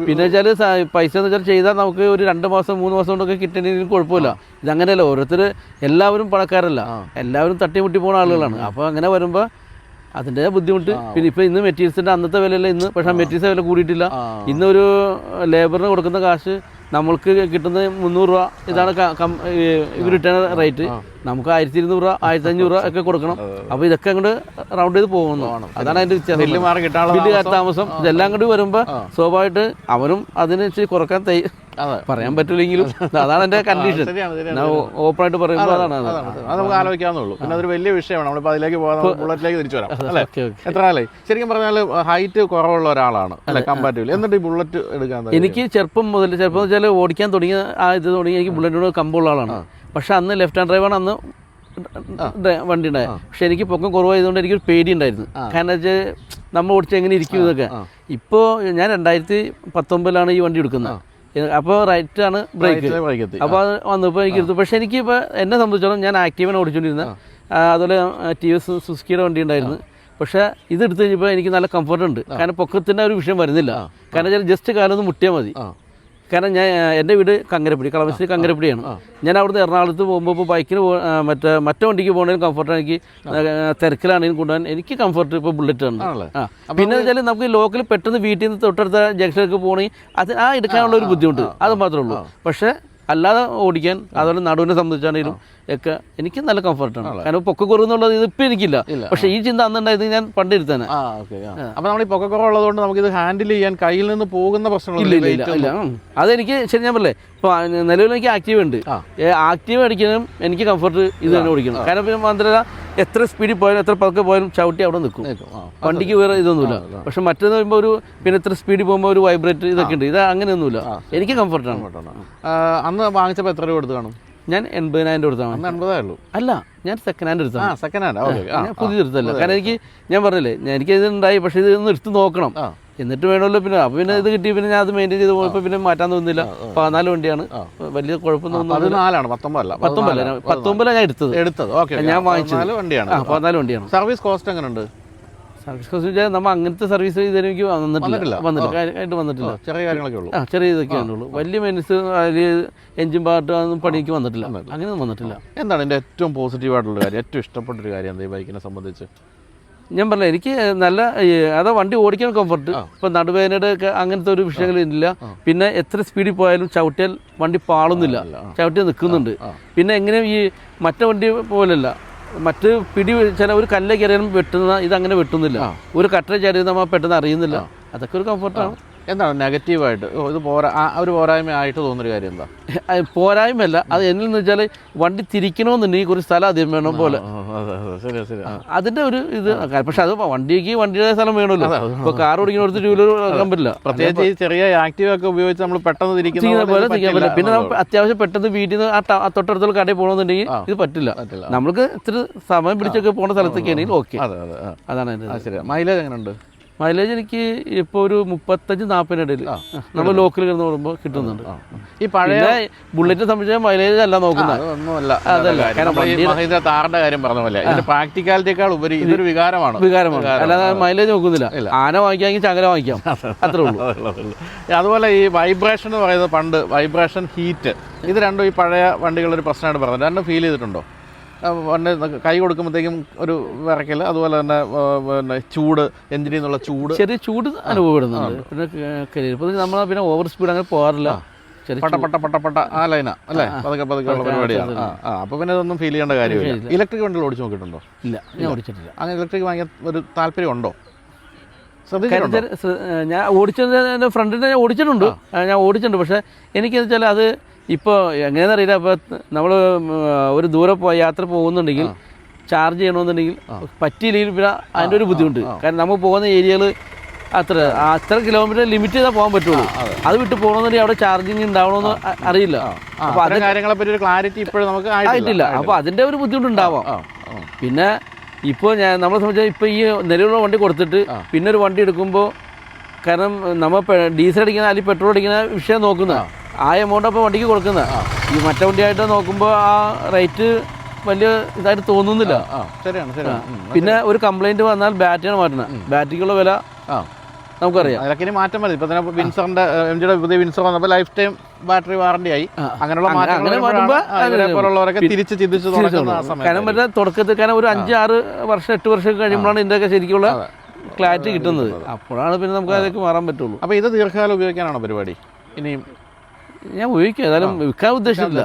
പിന്നെ വെച്ചാൽ പൈസ എന്ന് വെച്ചാൽ ചെയ്താൽ നമുക്ക് ഒരു 2 മാസം 3 മാസം കൊണ്ടൊക്കെ കിട്ടണമെങ്കിൽ കുഴപ്പമില്ല. ഇതങ്ങനെയല്ല, ഓരോരുത്തർ എല്ലാവരും പണക്കാരല്ല, എല്ലാവരും തട്ടിമുട്ടി പോകുന്ന ആളുകളാണ്. അപ്പോൾ അങ്ങനെ വരുമ്പോൾ അതിൻ്റെ ബുദ്ധിമുട്ട്. പിന്നെ ഇപ്പോൾ ഇന്ന് മെറ്റീരിയൽസിൻ്റെ അന്നത്തെ വിലയല്ല ഇന്ന്, പക്ഷേ മെറ്റീരിയൽസ് വില കൂടിയിട്ടില്ല. ഇന്നൊരു ലേബറിന് കൊടുക്കുന്ന കാശ് നമ്മൾക്ക് കിട്ടുന്നത് 300 രൂപ. ഇതാണ് ഇവർ റിട്ടേൺ റേറ്റ്. നമുക്ക് 1200 രൂപ 1500 രൂപ ഒക്കെ കൊടുക്കണം. അപ്പോൾ ഇതൊക്കെ അങ്ങോട്ട് റൗണ്ട് ചെയ്ത് പോകുന്നു. അതാണ് അതിൻ്റെ വ്യത്യാസം. ബില്ല് കാലതാമസം ഇതെല്ലാം കൂടി വരുമ്പോൾ സ്വാഭാവികമായിട്ട് അവരും അതിനനുസരിച്ച് കുറക്കാൻ പറയാൻ പറ്റില്ലെങ്കിലും അതാണ് എൻ്റെ കണ്ടീഷൻ. ഓപ്പണായിട്ട് പറയുമ്പോൾ അതാണ് അത് നമുക്ക് ആലോചിക്കാവുന്നുള്ളൂ. പിന്നെ അതൊരു വലിയ വിഷയമാണ്. നമ്മളിപ്പോൾ അതിലേക്ക് പോകാൻ ബുള്ളറ്റിലേക്ക് തിരിച്ചു വരാം അല്ലേ? എത്ര കാലമായി? ശരിക്കും പറഞ്ഞാൽ ഹൈറ്റ് കുറവുള്ള ഒരാളാണ് അല്ലെ കമ്പാരിറ്റീവ്ലി, എന്നിട്ട് ഈ ബുള്ളറ്റ് എടുക്കാൻ? എനിക്ക് ചെറുപ്പം വെച്ചാൽ ഓടിക്കാൻ തുടങ്ങിയ എനിക്ക് ബുള്ളറ്റിനോട് കമ്പുള്ള ആളാണ്. പക്ഷെ അന്ന് ലെഫ്റ്റ് ഹാൻഡ് ഡ്രൈവാണ് അന്ന് വണ്ടി ഉണ്ടായത്. പക്ഷെ എനിക്ക് പൊക്കം കുറവായതുകൊണ്ട് എനിക്കൊരു പേടി ഉണ്ടായിരുന്നു. കാരണം വെച്ചാൽ നമ്മൾ ഓടിച്ച് എങ്ങനെ ഇരിക്കും ഇതൊക്കെ. ഇപ്പോൾ ഞാൻ 2019 ഈ വണ്ടി എടുക്കുന്നത്. അപ്പോൾ റൈറ്റ് ആണ് ബ്രേക്ക്. അപ്പോൾ അത് വന്നപ്പോൾ എനിക്ക് എടുത്തു. പക്ഷെ എനിക്കിപ്പോൾ എന്നെ സംബന്ധിച്ചോളം ഞാൻ ആക്റ്റീവാണ് ഓടിച്ചുകൊണ്ടിരുന്നത്. അതുപോലെ TVS സുസുക്കിയുടെ വണ്ടി ഉണ്ടായിരുന്നു. പക്ഷേ ഇതെടുത്ത് കഴിഞ്ഞപ്പോൾ എനിക്ക് നല്ല കംഫർട്ടുണ്ട്. കാരണം പൊക്കത്തിൻ്റെ ഒരു വിഷയം വരുന്നില്ല. കാരണം വെച്ചാൽ ജസ്റ്റ് കാലൊന്ന് മുട്ടിയാൽ മതി. കാരണം എൻ്റെ വീട് കങ്കരപ്പടി, കളമശ്ശേരി കങ്കരപ്പടിയാണ്. ഞാൻ അവിടുന്ന് എറണാകുളത്ത് പോകുമ്പോൾ ഇപ്പോൾ ബൈക്കിന് മറ്റേ വണ്ടിക്ക് പോകണമെങ്കിലും കംഫർട്ടാണ്. എനിക്ക് തിരക്കിലാണെങ്കിലും കൊണ്ടുപോകാൻ എനിക്ക് കംഫർട്ട് ഇപ്പോൾ ബുള്ളറ്റാണ്. പിന്നെ വെച്ചാൽ നമുക്ക് ലോക്കൽ പെട്ടെന്ന് വീട്ടിൽ നിന്ന് തൊട്ടടുത്ത ജംഗ്ഷനിലേക്ക് പോകണമെങ്കിൽ അത് എടുക്കാനുള്ള ഒരു ബുദ്ധിമുട്ട് അത് മാത്രമേ ഉള്ളൂ. പക്ഷേ അല്ലാതെ ഓടിക്കാൻ, അതുപോലെ നടുവിനെ സംബന്ധിച്ചാണെങ്കിലും ഒക്കെ എനിക്ക് നല്ല കംഫർട്ടാണ്. കാരണം പൊക്കക്കുറവെന്നുള്ളത് ഇതിപ്പോൾ എനിക്കില്ല. പക്ഷേ ഈ ചിന്ത അന്നുണ്ടായത് ഞാൻ പണ്ട് ഇരുത്താൻ. അപ്പോൾ നമ്മൾ ഈ പൊക്കക്കുറവുള്ളതുകൊണ്ട് നമുക്കിത് ഹാൻഡിൽ ചെയ്യാൻ കയ്യിൽ നിന്ന് പോകുന്ന പ്രശ്നങ്ങളില്ല. അതെനിക്ക് ശരി ഞാൻ പറയല്ലേ, ഇപ്പോൾ നിലവിൽ എനിക്ക് ആക്റ്റീവ് ഉണ്ട്. ആക്റ്റീവ് അടിക്കാനും എനിക്ക് കംഫർട്ട് ഇത് തന്നെ ഓടിക്കണം. കാരണം പിന്നെ മാത്രമല്ല എത്ര സ്പീഡിൽ പോയാലും എത്ര പതുക്കെ പോയാലും ചവിട്ടി അവിടെ നിൽക്കും. വണ്ടിക്ക് വേറെ ഇതൊന്നുമില്ല. പക്ഷെ മറ്റേന്ന് പറയുമ്പോൾ ഒരു പിന്നെ എത്ര സ്പീഡിൽ പോകുമ്പോൾ ഒരു വൈബ്രേറ്റ് ഇതൊക്കെ ഉണ്ട്. ഇത് അങ്ങനെയൊന്നുമില്ല, എനിക്ക് കംഫർട്ടാണ്. അന്ന് വാങ്ങിച്ചപ്പോൾ എത്ര രൂപ കൊടുത്ത് കാണും? ഞാൻ 80,000 കൊടുത്താണ്. 80,000 ഉള്ളൂ? അല്ല, ഞാൻ സെക്കൻഡ് ഹാൻഡ് എടുത്താണ്. Second hand? പുതിയ എടുത്തല്ല. കാരണം ഞാൻ പറഞ്ഞില്ലേ, എനിക്ക് ഇത് ഉണ്ടായി. പക്ഷേ ഇതൊന്ന് എടുത്ത് നോക്കണം. എന്നിട്ട് വേണമല്ലോ പിന്നെ. അപ്പോൾ പിന്നെ ഇത് കിട്ടി, പിന്നെ ഞാൻ അത് മെയിൻറ്റെയിൻ ചെയ്ത് പോയപ്പോൾ പിന്നെ മാറ്റാൻ തോന്നുന്നില്ല. 14 വണ്ടിയാണ്, വലിയ കുഴപ്പമൊന്നും 14 19 ഞാൻ എടുത്തത്. ഓക്കെ, ഞാൻ വാങ്ങിച്ചത് 14 വണ്ടിയാണ്. 14 വണ്ടിയാണ്. സർവീസ് കോസ്റ്റ് എങ്ങനെയുണ്ട്? സർവീസ് കോസ്റ്റ് വെച്ചാൽ നമ്മൾ അങ്ങനത്തെ സർവീസ് ചെയ്തതിന് എനിക്ക് വന്നിട്ടില്ല. ചെറിയ കാര്യങ്ങളൊക്കെ ഉള്ളൂ. ചെറിയ ഇതൊക്കെ ഉള്ളൂ. വലിയ മെയിൻസ് അതിൽ എഞ്ചിൻ പാർട്ട് അതൊന്നും പണിക്ക് വന്നിട്ടില്ല, അങ്ങനെയൊന്നും വന്നിട്ടില്ല. എന്താണ് എൻ്റെ ഏറ്റവും പോസിറ്റീവായിട്ടുള്ള കാര്യം, ഏറ്റവും ഇഷ്ടപ്പെട്ടൊരു കാര്യം എന്താ ഈ ബൈക്കിനെ സംബന്ധിച്ച്? ഞാൻ പറഞ്ഞ എനിക്ക് നല്ല അതാ വണ്ടി ഓടിക്കാൻ കംഫർട്ട്. ഇപ്പം നടുവേദനയുടെ ഒക്കെ അങ്ങനത്തെ ഒരു വിഷയങ്ങളില്ല. പിന്നെ എത്ര സ്പീഡിൽ പോയാലും ചവിട്ടിയാൽ വണ്ടി പാളുന്നില്ല, ചവിട്ടിയാൽ നിൽക്കുന്നുണ്ട്. പിന്നെ എങ്ങനെയും ഈ മറ്റേ വണ്ടി പോലല്ല, മറ്റ് പിടി ചില ഒരു കല്ലേക്ക് എറിയാനും വെട്ടുന്ന ഇതങ്ങനെ വെട്ടുന്നില്ല. ഒരു കട്ടര ചരിയുന്ന നമ്മൾ പെട്ടെന്ന് അറിയുന്നില്ല. അതൊക്കെ ഒരു കംഫർട്ടാണ്. എന്താണ് നെഗറ്റീവായിട്ട് ഇത് ഒരു പോരായ്മയായിട്ട് തോന്നുന്നൊരു കാര്യം എന്താ? പോരായ്മയല്ല, അത് എന്നിൽ വെച്ചാൽ വണ്ടി തിരിക്കണമെന്നുണ്ടെങ്കിൽ കുറച്ച് സ്ഥലം അധികം വേണം പോലെ. ശരി ശരി. അതിൻ്റെ ഒരു ഇത്. പക്ഷെ അത് വണ്ടിയുടെ സ്ഥലം വേണമല്ലോ. ഇപ്പോൾ കാർ ഓടിക്കുന്നവർക്ക് 2 വീലർ ഇറക്കാൻ പറ്റില്ല. പ്രത്യേകിച്ച് ഈ ചെറിയ ആക്റ്റീവ് ഒക്കെ ഉപയോഗിച്ച് നമ്മൾ പെട്ടെന്ന് തിരിക്കുന്ന പോലെ തിരിക്കാൻ പറ്റില്ല. പിന്നെ നമ്മൾ അത്യാവശ്യം പെട്ടെന്ന് വീട്ടിൽ നിന്ന് ആ തൊട്ടടുത്തുള്ള കടയിൽ പോകണമെന്നുണ്ടെങ്കിൽ ഇത് പറ്റില്ല. നമ്മൾക്ക് ഇത്തിരി സമയം പിടിച്ചൊക്കെ പോകുന്ന സ്ഥലത്തൊക്കെ ആണെങ്കിൽ ഓക്കെ. അതാണ് അതിൻ്റെ. ശരി. മൈലേജ് എങ്ങനെയുണ്ട്? മൈലേജ് എനിക്ക് ഇപ്പോൾ ഒരു 35-40 ഇടയിൽ നമ്മൾ ലോക്കൽ കിടന്ന് ഓടുമ്പോൾ കിട്ടുന്നുണ്ട്. ഈ പഴയ ബുള്ളറ്റിനെ സംബന്ധിച്ചാൽ മൈലേജ് അല്ല നോക്കുന്നത്. മഹീന്ദ്ര താറിന്റെ കാര്യം പറഞ്ഞ പോലെ ഇതിന്റെ പ്രാക്ടിക്കാലിറ്റിയേക്കാൾ ഉപരി ഇതൊരു വികാരമാണ്. അല്ലാതെ മൈലേജ് നോക്കുന്നില്ല. ആന വാങ്ങിക്കാമെങ്കിൽ ചങ്ങല വാങ്ങിക്കാം, അത്രേ ഉള്ളൂ. അതുപോലെ ഈ വൈബ്രേഷൻ എന്ന് പറയുന്നത്, പണ്ട് വൈബ്രേഷൻ, ഹീറ്റ്, ഇത് രണ്ടും ഈ പഴയ വണ്ടികളൊരു പ്രശ്നമായിട്ട് പറഞ്ഞത്. രണ്ടും ഫീൽ ചെയ്തിട്ടുണ്ടോ? വണ്ടി കൈ കൊടുക്കുമ്പോഴത്തേക്കും ഒരു വിറയ്ക്കൽ, അതുപോലെ തന്നെ പിന്നെ ചൂട്, എഞ്ചിനിൽ നിന്നുള്ള ചൂട്, ചെറിയ ചൂട് അനുഭവപ്പെടുന്നുണ്ട്. പിന്നെ നമ്മൾ പിന്നെ ഓവർ സ്പീഡ് അങ്ങനെ പോകാറില്ല. പട്ട ആ ലൈന അല്ലേ, പതുക്കെ ഉള്ള പരിപാടിയാണ്. അപ്പോൾ പിന്നെ ഇതൊന്നും ഫീൽ ചെയ്യേണ്ട കാര്യമില്ല. ഇലക്ട്രിക് വണ്ടികൾ ഓടിച്ച് നോക്കിയിട്ടുണ്ടോ? ഇല്ല, ഞാൻ ഓടിച്ചിട്ടില്ല. അങ്ങനെ ഇലക്ട്രിക് വാങ്ങിയ ഒരു താല്പര്യം ഉണ്ടോ? ഞാൻ ഓടിച്ചത് എൻ്റെ ഫ്രണ്ടിനെ ഞാൻ ഓടിച്ചിട്ടുണ്ട്. പക്ഷേ എനിക്കെന്ന് വെച്ചാൽ അത് ഇപ്പോൾ എങ്ങനെയാണെന്ന് അറിയില്ല. ഇപ്പോൾ നമ്മൾ ഒരു ദൂരെ യാത്ര പോകുന്നുണ്ടെങ്കിൽ ചാർജ് ചെയ്യണമെന്നുണ്ടെങ്കിൽ പറ്റിയില്ലെങ്കിൽ പിന്നെ അതിൻ്റെ ഒരു ബുദ്ധിമുട്ട്. കാരണം നമ്മൾ പോകുന്ന ഏരിയകൾ അത്ര കിലോമീറ്റർ ലിമിറ്റ് ചെയ്താൽ പോകാൻ പറ്റുള്ളൂ. അത് വിട്ട് പോകണമെന്നുണ്ടെങ്കിൽ അവിടെ ചാർജിങ് ഉണ്ടാവണമെന്ന് അറിയില്ല. അപ്പോൾ അത് കാര്യങ്ങളെപ്പറ്റി ഒരു ക്ലാരിറ്റി ഇപ്പോഴും നമുക്ക് ആയിട്ടില്ല. അപ്പോൾ അതിൻ്റെ ഒരു ബുദ്ധിമുട്ടുണ്ടാവാം. പിന്നെ ഇപ്പോൾ നമ്മളെ സംബന്ധിച്ചാൽ ഇപ്പോൾ ഈ നിലവിലുള്ള വണ്ടി കൊടുത്തിട്ട് പിന്നെ ഒരു വണ്ടി എടുക്കുമ്പോൾ, കാരണം നമ്മൾ ഡീസൽ അടിക്കുന്ന അല്ലെങ്കിൽ പെട്രോൾ അടിക്കുന്ന വിഷയം നോക്കുന്ന ആ എമൗണ്ട് അപ്പോൾ വണ്ടിക്ക് കൊടുക്കുന്നത്. ഈ മറ്റേ വണ്ടിയായിട്ട് നോക്കുമ്പോൾ ആ റേറ്റ് വലിയ ഇതായിട്ട് തോന്നുന്നില്ല. പിന്നെ ഒരു കംപ്ലൈൻറ്റ് വന്നാൽ ബാറ്ററിയാണ് മാറ്റുന്നത്. ബാറ്ററിക്കുള്ള വില നമുക്കറിയാം. അതൊക്കെ മാറ്റം മതി. ഇപ്പൊ തന്നെ വിൻസറിന്റെ MG-യുടെ പുതിയ വിൻസർ വന്നപ്പോൾ ലൈഫ് ടൈം ബാറ്ററി വാറണ്ടി ആയി. അങ്ങനെയുള്ള മാറ്റങ്ങളുള്ളവരൊക്കെ തിരിച്ച് ചിന്തിച്ചു തുടങ്ങുന്ന. കാരണം മറ്റേ തുടക്കത്തിൽ കാരണം ഒരു 5-6 വർഷം 8 വർഷം കഴിയുമ്പോഴാണ് ഇതിൻ്റെയൊക്കെ ശരിക്കുള്ള ക്ലാരിറ്റി കിട്ടുന്നത്. അപ്പോഴാണ് പിന്നെ നമുക്ക് അതിലേക്ക് മാറാൻ പറ്റുള്ളൂ. അപ്പോൾ ഇത് ദീർഘകാലം ഉപയോഗിക്കാനാണോ പരിപാടി? ഇനിയും ഞാൻ ഉപയോഗിക്കും, ഏതായാലും വിൽക്കാൻ ഉദ്ദേശിച്ചില്ല.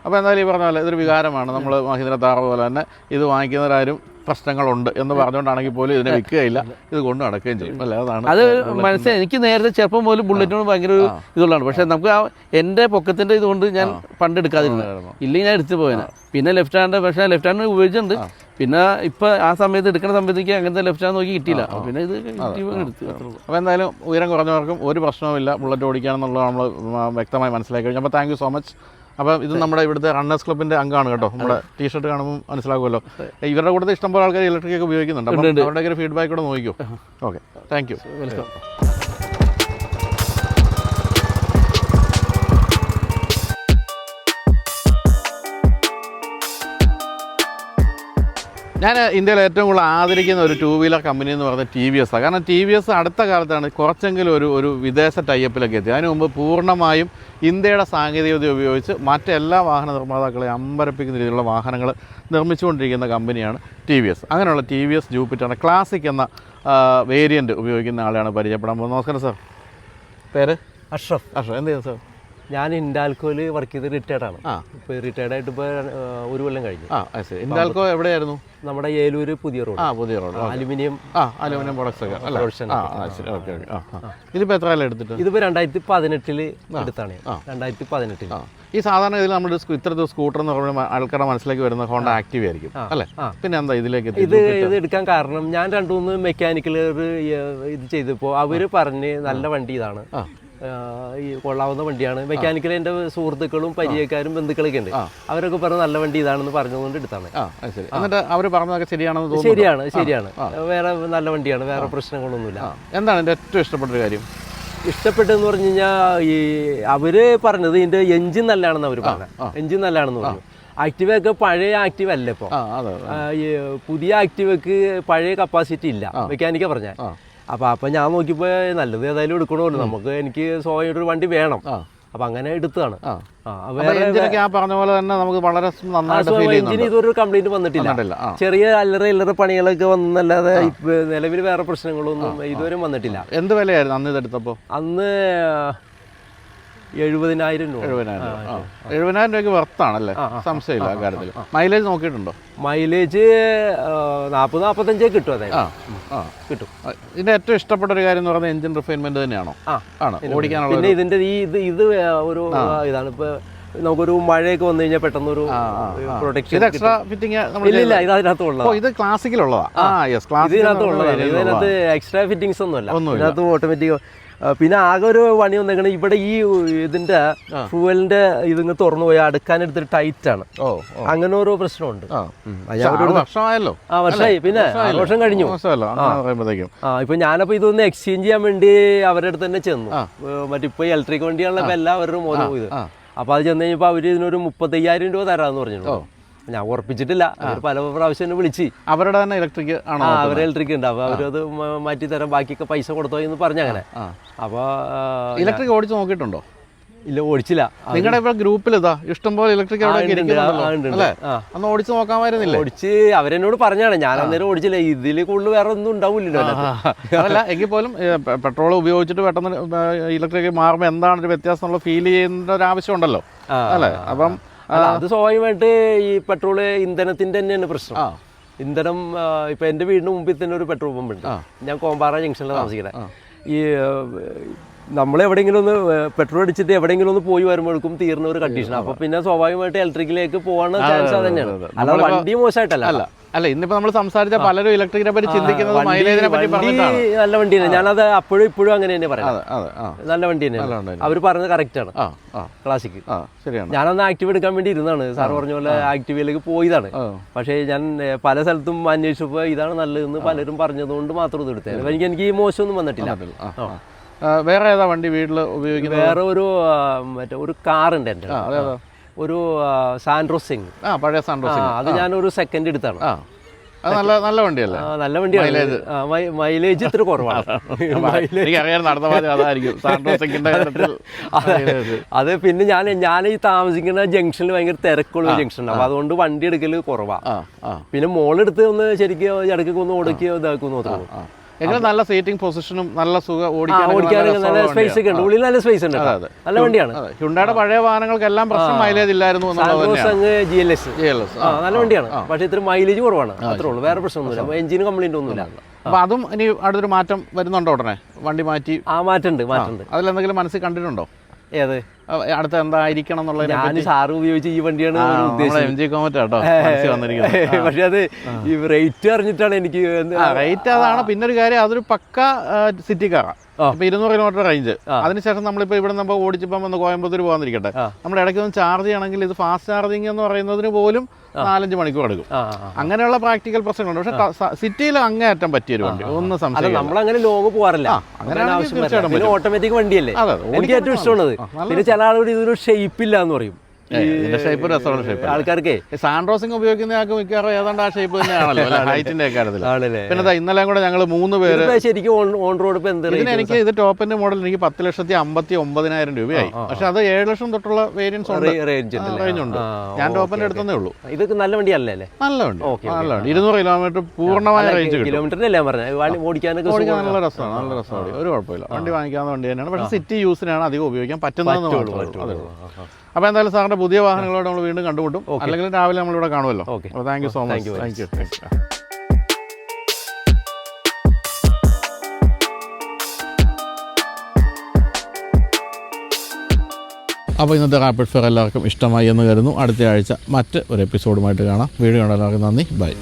അപ്പോൾ എന്തായാലും ഈ പറഞ്ഞ പോലെ ഇതൊരു വികാരമാണ്. നമ്മൾ മഹീന്ദ്ര താർ പോലെ തന്നെ ഇത് വാങ്ങിക്കുന്നവരാരും പ്രശ്നങ്ങളുണ്ട് എന്ന് പറഞ്ഞുകൊണ്ടാണെങ്കിൽ പോലും ഇതിനെ വിൽക്കുകയില്ല, ഇത് കൊണ്ട് നടക്കുകയും ചെയ്യും. അല്ലേ, അതാണ് അത് മനസ്സിലായി. എനിക്ക് നേരത്തെ ചെറുപ്പം പോലും ബുള്ളറ്റിനോട് ഭയങ്കര ഒരു ഇതുള്ളതാണ്. പക്ഷേ നമുക്ക് എൻ്റെ പൊക്കത്തിൻ്റെ ഇതുകൊണ്ട് ഞാൻ പണ്ട് എടുക്കാതിരുന്നു. ഇല്ലെങ്കിൽ ഞാൻ എടുത്തു പോയേനെ. പിന്നെ ലെഫ്റ്റ് ഹാൻഡ് ഉപയോഗിച്ചിട്ടുണ്ട്. പിന്നെ ഇപ്പോൾ ആ സമയത്ത് എടുക്കുന്ന സമയത്തേക്ക് അങ്ങനത്തെ ലെഫ്റ്റ് ഹാൻഡ് നോക്കി കിട്ടിയില്ല. പിന്നെ ഇത് എടുത്തു. അപ്പോൾ എന്തായാലും ഉയരം കുറഞ്ഞവർക്കും ഒരു പ്രശ്നവുമില്ല ബുള്ളറ്റ് ഓടിക്കാനെന്നുള്ളത് നമ്മൾ വ്യക്തമായി മനസ്സിലാക്കി കഴിഞ്ഞു. അപ്പോൾ താങ്ക് യു സോ മച്ച്. അപ്പം ഇത് നമ്മുടെ ഇവിടുത്തെ റണ്ണേഴ്സ് ക്ലബിൻ്റെ അംഗമാണ് കേട്ടോ. നമ്മുടെ ടീഷർട്ട് കാണുമ്പോൾ മനസ്സിലാക്കുമല്ലോ. ഇവരുടെ കൂടെ ഇഷ്ടംപോലെ ആൾക്കാർ ഇലക്ട്രിക് ഒക്കെ ഉപയോഗിക്കുന്നുണ്ട്. അപ്പം അവരുടെ ഒരു ഫീഡ്ബാക്ക് കൂടെ നോക്കിക്കോ. Okay, thank you. വെൽക്കം. ഞാൻ ഇന്ത്യയിൽ ഏറ്റവും കൂടുതൽ ആദരിക്കുന്ന ഒരു 2 വീലർ കമ്പനി എന്ന് പറയുന്നത് TVS ആണ്. കാരണം TVS അടുത്ത കാലത്താണ് കുറച്ചെങ്കിലും ഒരു വിദേശ ടൈപ്പിലൊക്കെ എത്തി. അതിന് മുമ്പ് പൂർണ്ണമായും ഇന്ത്യയുടെ സാങ്കേതികവിദ്യ ഉപയോഗിച്ച് മറ്റെല്ലാ വാഹന നിർമ്മാതാക്കളെയും അമ്പരപ്പിക്കുന്ന രീതിയിലുള്ള വാഹനങ്ങൾ നിർമ്മിച്ചുകൊണ്ടിരിക്കുന്ന കമ്പനിയാണ് TVS. അങ്ങനെയുള്ള TVS ജൂപ്പിറ്ററിൻ്റെ ക്ലാസിക് എന്ന വേരിയൻറ്റ് ഉപയോഗിക്കുന്ന ആളെയാണ് പരിചയപ്പെടാൻ പോകുന്നത്. നമസ്കാരം സാർ. പേര്? അഷ്റഫ്. എന്ത് ചെയ്യുന്നു സാർ? ഞാൻ ഇൻഡാൽക്കോയിൽ വർക്ക് ചെയ്ത് റിട്ടയർഡാണ്. ഇപ്പോൾ റിട്ടയർഡായിട്ട് ഇപ്പോൾ 1 കൊല്ലം കഴിഞ്ഞു. ഇൻഡാൽക്കോ എവിടെയായിരുന്നു? നമ്മുടെ ഏലൂർ പുതിയ റോഡ്. പുതിയ റോഡ്. അലുമിനിയം പ്രൊഡക്ട്സ് ഒക്കെ. ഇതിപ്പോൾ എത്ര കാലം എടുത്തിട്ട്? ഇതിപ്പോൾ 2018 എടുത്താണ്. 2018. ഈ സാധാരണ ഇതിൽ നമ്മുടെ ഇത്തരത്തിൽ സ്കൂട്ടർ എന്ന് പറയുമ്പോൾ ആൾക്കാരുടെ മനസ്സിലേക്ക് വരുന്ന ഹോണ്ട ആക്റ്റീവ് ആയിരിക്കും അല്ലേ? പിന്നെ എന്താ ഇതിലേക്ക് ഇത് എടുക്കാൻ കാരണം ഞാൻ 2-3 മെക്കാനിക്കൽ ഇത് ചെയ്തപ്പോൾ അവർ പറഞ്ഞ് നല്ല വണ്ടി ഇതാണ്, ഈ കൊള്ളാവുന്ന വണ്ടിയാണ്. മെക്കാനിക്കൽ എൻ്റെ സുഹൃത്തുക്കളും പരിചയക്കാരും ബന്ധുക്കളൊക്കെ ഉണ്ട്. അവരൊക്കെ പറഞ്ഞ നല്ല വണ്ടി ഇതാണെന്ന് പറഞ്ഞുകൊണ്ട് എടുത്താണ്. ശരി. എന്നിട്ട് അവർ പറഞ്ഞതൊക്കെ ശരിയാണെന്ന് തോന്നുന്നു. ശരിയാണ്. വേറെ നല്ല വണ്ടിയാണ്, വേറെ പ്രശ്നങ്ങളൊന്നുമില്ല. എന്താണ് എൻ്റെ ഏറ്റവും ഇഷ്ടപ്പെട്ടൊരു കാര്യം? ഇഷ്ടപ്പെട്ടെന്ന് പറഞ്ഞു കഴിഞ്ഞാൽ ഈ അവര് പറഞ്ഞത് ഇതിന്റെ എഞ്ചിൻ നല്ലതാണെന്ന് അവർ പറഞ്ഞു. എഞ്ചിൻ നല്ലതാണെന്ന് പറഞ്ഞു. ആക്ടിവയൊക്കെ പഴയ ആക്റ്റീവ് അല്ല ഇപ്പോൾ. ഈ പുതിയ ആക്റ്റീവക്ക് പഴയ കപ്പാസിറ്റി ഇല്ല മെക്കാനിക്ക പറഞ്ഞാൽ. അപ്പം ഞാൻ നോക്കിയപ്പോൾ നല്ലത് ഏതായാലും എടുക്കണമല്ലോ, എനിക്ക് സ്വയമായിട്ടൊരു വണ്ടി വേണം. അപ്പം അങ്ങനെ എടുത്തതാണ്. പറഞ്ഞ പോലെ തന്നെ നമുക്ക് വളരെ നന്നായിട്ട് എഞ്ചിന് ഇതൊരു കംപ്ലൈന്റ് വന്നിട്ടില്ല. ചെറിയ അല്ലറ പണികളൊക്കെ വന്നല്ലാതെ നിലവിൽ വേറെ പ്രശ്നങ്ങളൊന്നും ഇതുവരെ വന്നിട്ടില്ല. എന്ത് വിലയായിരുന്നു അന്ന് ഇതെടുത്തപ്പോൾ? അന്ന് 70,000 രൂപ. 70,000 രൂപയ്ക്ക് വെർത്താണല്ലേ? സംശയമില്ല ആ കാര്യത്തിൽ. മൈലേജ് നോക്കിയിട്ടുണ്ടോ? മൈലേജ് 40-45 കിട്ടും. അതായത് കിട്ടും. ഇതിന്റെ ഏറ്റവും ഇഷ്ടപ്പെട്ട ഒരു കാര്യം എന്ന് പറയുന്നത് എഞ്ചിൻ റിഫൈൻമെന്റ് തന്നെയാണോ? ആണ് ഓടിക്കാനുള്ള. പിന്നെ ഇതിന്റെ ഇത് ഒരു ഇതാണ്. ഇപ്പൊ നമുക്കൊരു മഴയൊക്കെ വന്നു കഴിഞ്ഞാൽ പെട്ടെന്നൊരു പ്രൊട്ടക്ഷൻ. എക്സ്ട്രാ ഫിറ്റിംഗ് ഇല്ല, ഇത് അതിനകത്തുള്ളത്. ഇത് ക്ലാസിക്കലുള്ളതാ. ഇതിനകത്ത് എക്സ്ട്രാ ഫിറ്റിംഗ്സ് ഒന്നുമല്ല. ഇതിനകത്ത് ഓട്ടോമാറ്റിക്. പിന്നെ ആകെ ഒരു പണി വന്നേക്കണേ ഇവിടെ ഈ ഇതിന്റെ ഫ്യൂവലിന്റെ ഇതിങ്ങ് തുറന്നു പോയി അടുക്കാനെടുത്തിട്ട് ടൈറ്റ് ആണ്. അങ്ങനെ ഓരോ പ്രശ്നമുണ്ട്. വർഷമായല്ലോ. വർഷമായി. പിന്നെ വർഷം കഴിഞ്ഞു. ഇപ്പൊ ഞാനപ്പോ ഇതൊന്ന് എക്സ്ചേഞ്ച് ചെയ്യാൻ വേണ്ടി അവരുടെ അടുത്ത് തന്നെ ചെന്നു. മറ്റിപ്പോ ഇലക്ട്രിക് വണ്ടിയാണല്ലോ എല്ലാവരും ഓരോ ഇത്. അപ്പൊ അത് ചെന്ന് കഴിഞ്ഞപ്പോ അവര് ഇതിനൊരു 35,000 രൂപ തരാന്ന് പറഞ്ഞു. ഞാൻ ഉറപ്പിച്ചിട്ടില്ല. അവർ പല പ്രാവശ്യം വിളിച്ച്. അവരുടെ തന്നെ ഇലക്ട്രിക് ആണോ? അവരെ ഇലക്ട്രിക് ഉണ്ട്. അപ്പൊ അവരത് മാറ്റി തരാം, ബാക്കിയൊക്കെ പൈസ കൊടുത്തോ എന്ന് പറഞ്ഞങ്ങനെ. അപ്പൊ ഇലക്ട്രിക് ഓടിച്ച് നോക്കിയിട്ടുണ്ടോ? ഇല്ല, ഓടിച്ചില്ല. നിങ്ങളുടെ ഇവിടെ ഗ്രൂപ്പിൽ ഇതാ ഇഷ്ടംപോലെ ഇലക്ട്രിക് അന്ന് ഓടിച്ച് നോക്കാമായിരുന്നില്ല? ഓടിച്ച് അവരെന്നോട് പറഞ്ഞാണ്. ഞാൻ അന്നേരം ഓടിച്ചില്ല. ഇതിൽ കൂടുതൽ വേറെ ഒന്നും ഉണ്ടാവില്ലല്ലോ. അതല്ല, എങ്കിൽ പോലും പെട്രോൾ ഉപയോഗിച്ചിട്ട് പെട്ടെന്ന് ഇലക്ട്രിക് മാറുമ്പോൾ എന്താണ് ഒരു വ്യത്യാസം എന്നുള്ള ഫീൽ ചെയ്യുന്ന ഒരു ആവശ്യം ഉണ്ടല്ലോ അല്ലേ? അപ്പം അത് സ്വാഭാവികമായിട്ട് ഈ പെട്രോള് ഇന്ധനത്തിന്റെ തന്നെയാണ് പ്രശ്നം. ഇന്ധനം ഇപ്പൊ എന്റെ വീടിന് മുമ്പിൽ തന്നെ ഒരു പെട്രോൾ പമ്പ് ഉണ്ട്. ഞാൻ കോമ്പാറ ജംഗ്ഷനിൽ താമസിക്കുന്നത്. ഈ നമ്മളെവിടെയെങ്കിലും ഒന്ന് പെട്രോൾ അടിച്ചിട്ട് എവിടെയെങ്കിലും ഒന്ന് പോയി വരുമ്പോഴേക്കും തീർന്ന ഒരു കണ്ടീഷൻ. അപ്പൊ പിന്നെ സ്വാഭാവികമായിട്ട് ഇലക്ട്രിക്കിലേക്ക് പോകാനുള്ള ചാൻസ് അത് തന്നെയാണ്. അല്ലാതെ വണ്ടി മോശമായിട്ടല്ല. അല്ല, ഇന്നിപ്പോ നമ്മൾ സംസാരിച്ച പലരും ഇലക്ട്രിക്കിനെ പറ്റി ചിന്തിക്കുന്നത് മൈലേജിനെ പറ്റി നല്ല വണ്ടിയാണ്. ഞാനത് അപ്പോഴും ഇപ്പോഴും അങ്ങനെ തന്നെ പറയാം. നല്ല വണ്ടി തന്നെയാണ്. അവർ പറഞ്ഞത് കറക്റ്റ് ആണ്. ക്ലാസിക് ശരിയാണ്. ഞാനന്ന് ആക്റ്റീവ് എടുക്കാൻ വേണ്ടി ഇരുന്നാണ്. സാർ പറഞ്ഞ പോലെ ആക്റ്റീവിലേക്ക് പോയതാണ്. പക്ഷേ ഞാൻ പല സ്ഥലത്തും അന്വേഷിച്ചപ്പോൾ ഇതാണ് നല്ലതെന്ന് പലരും പറഞ്ഞതുകൊണ്ട് മാത്രം ഇത് എടുത്തത്. എനിക്ക് ഈ മോശമൊന്നും വന്നിട്ടില്ല. വേറെ ഏതാ വണ്ടി വീട്ടിൽ ഉപയോഗിക്കുന്നത്? വേറെ ഒരു കാറുണ്ട് എൻ്റെ, ഒരു സാൻഡ്രോസിങ്. പഴയ സാൻഡ്രോസിങ്. അത് ഞാനൊരു സെക്കൻഡ് എടുത്താണ്. അത് നല്ല വണ്ടിയല്ലേ? നല്ല വണ്ടിയാണ്. മൈലേജ് ഇത്ര കുറവാണ്. അത് പിന്നെ ഞാൻ ഈ താമസിക്കുന്ന ജംഗ്ഷനിൽ ഭയങ്കര തിരക്കുള്ള ജംഗ്ഷൻ. അപ്പൊ അതുകൊണ്ട് വണ്ടി എടുക്കൽ കുറവാണ്. പിന്നെ മോളെടുത്ത് ഒന്ന് ശരിക്കും ഇടയ്ക്കൊക്കെ ഒന്ന് ഓടിക്കുകയോ ഇതാക്കുമെന്ന് തോന്നുന്നു. എങ്ങനെ നല്ല സീറ്റിംഗ് പൊസിഷനും നല്ല സുഖം ഓടിക്കാൻ നല്ല സ്പേസ് ഒക്കെ ഉണ്ട്. ഉള്ളിൽ നല്ല സ്പേസ് ഉണ്ട്. നല്ല വണ്ടിയാണ്. ഹ്യുണ്ടായുടെ പഴയ വാഹനങ്ങൾക്കെല്ലാം പ്രശ്നം മൈലേജ് ഇല്ലായിരുന്നു. GLS നല്ല വണ്ടിയാണ്. പക്ഷെ ഇത്ര മൈലേജ് കുറവാണ്, അത്രേ ഉള്ളൂ. വേറെ പ്രശ്നമൊന്നുമില്ല. എഞ്ചിന് കംപ്ലൈന്റ് ഒന്നുമില്ല. അപ്പൊ അതും ഇനി അടുത്തൊരു മാറ്റം വരുന്നുണ്ടോ? ഉടനെ വണ്ടി മാറ്റി? മാറ്റുണ്ട്. അതിലെന്തെങ്കിലും മനസ്സിൽ കണ്ടിട്ടുണ്ടോ? ഏത് അടുത്ത എന്തായിരിക്കണം എന്നുള്ളത്? ഞാൻ സാറ് ഉപയോഗിച്ച ഈ വണ്ടിയാണ് പക്ഷെ അത് ഈ റേറ്റ് അറിഞ്ഞിട്ടാണ് എനിക്ക്. റേറ്റ് അതാണ്. പിന്നെ ഒരു കാര്യം, അതൊരു പക്ക സിറ്റി കാറാണ്. ഇപ്പൊ 200 കിലോമീറ്റർ റേഞ്ച്. അതിനുശേഷം നമ്മളിപ്പോ ഇവിടെ നമ്മൾ ഓടിച്ചപ്പം ഒന്ന് കോയമ്പത്തൂർ പോകാന്നിരിക്കട്ടെ, നമ്മൾ ഇടയ്ക്ക് ഒന്ന് ചാർജ് ചെയ്യണമെങ്കിൽ ഇത് ഫാസ്റ്റ് ചാർജിങ് എന്ന് പറയുന്നതിന് പോലും 4-5 മണിക്കൂർ എടുക്കും. അങ്ങനെയുള്ള പ്രാക്ടിക്കൽ പ്രശ്നങ്ങളുണ്ട്. പക്ഷെ സിറ്റിയിൽ അങ്ങേയറ്റം പറ്റിയൊരു വണ്ടി, ഒന്നും സംശയം. നമ്മളങ്ങനെ ലോങ് പോകാറില്ല. ഓട്ടോമാറ്റിക് വണ്ടിയല്ലേ എനിക്ക് ഏറ്റവും ഇഷ്ടമുള്ളത്. പിന്നെ ചില ആളുകൾ ഇതൊരു ഷേപ്പില്ല എന്ന് പറയും. ആൾക്കാർക്ക് സാൻഡ്രോസിംഗ് ഉപയോഗിക്കുന്ന ആൾക്ക് മിക്കവാറും ഏതാണ്ട് ആ ഷേപ്പ് തന്നെയാണല്ലോ ഹൈറ്റിന്റെ കാര്യത്തിൽ. പിന്നെ ഇന്നലെ കൂടെ ഞങ്ങൾ 3 പേര് ശരിക്കും ഓൺ റോഡ്. എനിക്ക് ഇത് ടോപ്പിന്റെ മോഡൽ എനിക്ക് 10,59,000 രൂപയായി. പക്ഷെ അത് 7 ലക്ഷം തൊട്ടുള്ള വേരിയൻസ് റേഞ്ച് ഉണ്ട്. ഞാൻ ടോപ്പിന്റെ അടുത്തേ ഉള്ളൂ. ഇത് നല്ല വണ്ടിയല്ലേ? നല്ല വണ്ടി. 200 കിലോമീറ്റർ പൂർണ്ണമായ റേഞ്ച്. കിലോമീറ്ററിനല്ലേ പറഞ്ഞത്? ഓടിക്കാൻ നല്ല രസമാണ്. ഒരു കുഴപ്പമില്ല. വണ്ടി വാങ്ങിക്കാവുന്ന വണ്ടി തന്നെയാണ്. പക്ഷെ സിറ്റി യൂസിനാണ് അധികം ഉപയോഗിക്കാൻ പറ്റുന്നത്. അപ്പോൾ എന്തായാലും സാറിൻ്റെ പുതിയ വാഹനങ്ങളോട് നമ്മൾ വീണ്ടും കണ്ടുമുട്ടും. അല്ലെങ്കിൽ രാവിലെ നമ്മളിവിടെ കാണുമല്ലോ. അപ്പോൾ thank you so much. Thank you. അപ്പോൾ ഇന്നത്തെ റാപ്പിഡ് ഫെയർ എല്ലാവർക്കും ഇഷ്ടമായി എന്ന് കരുതുന്നു. അടുത്ത ആഴ്ച മറ്റ് ഒരു എപ്പിസോഡുമായിട്ട് കാണാം. വീഡിയോ കണ്ട എല്ലാവർക്കും നന്ദി. ബൈ.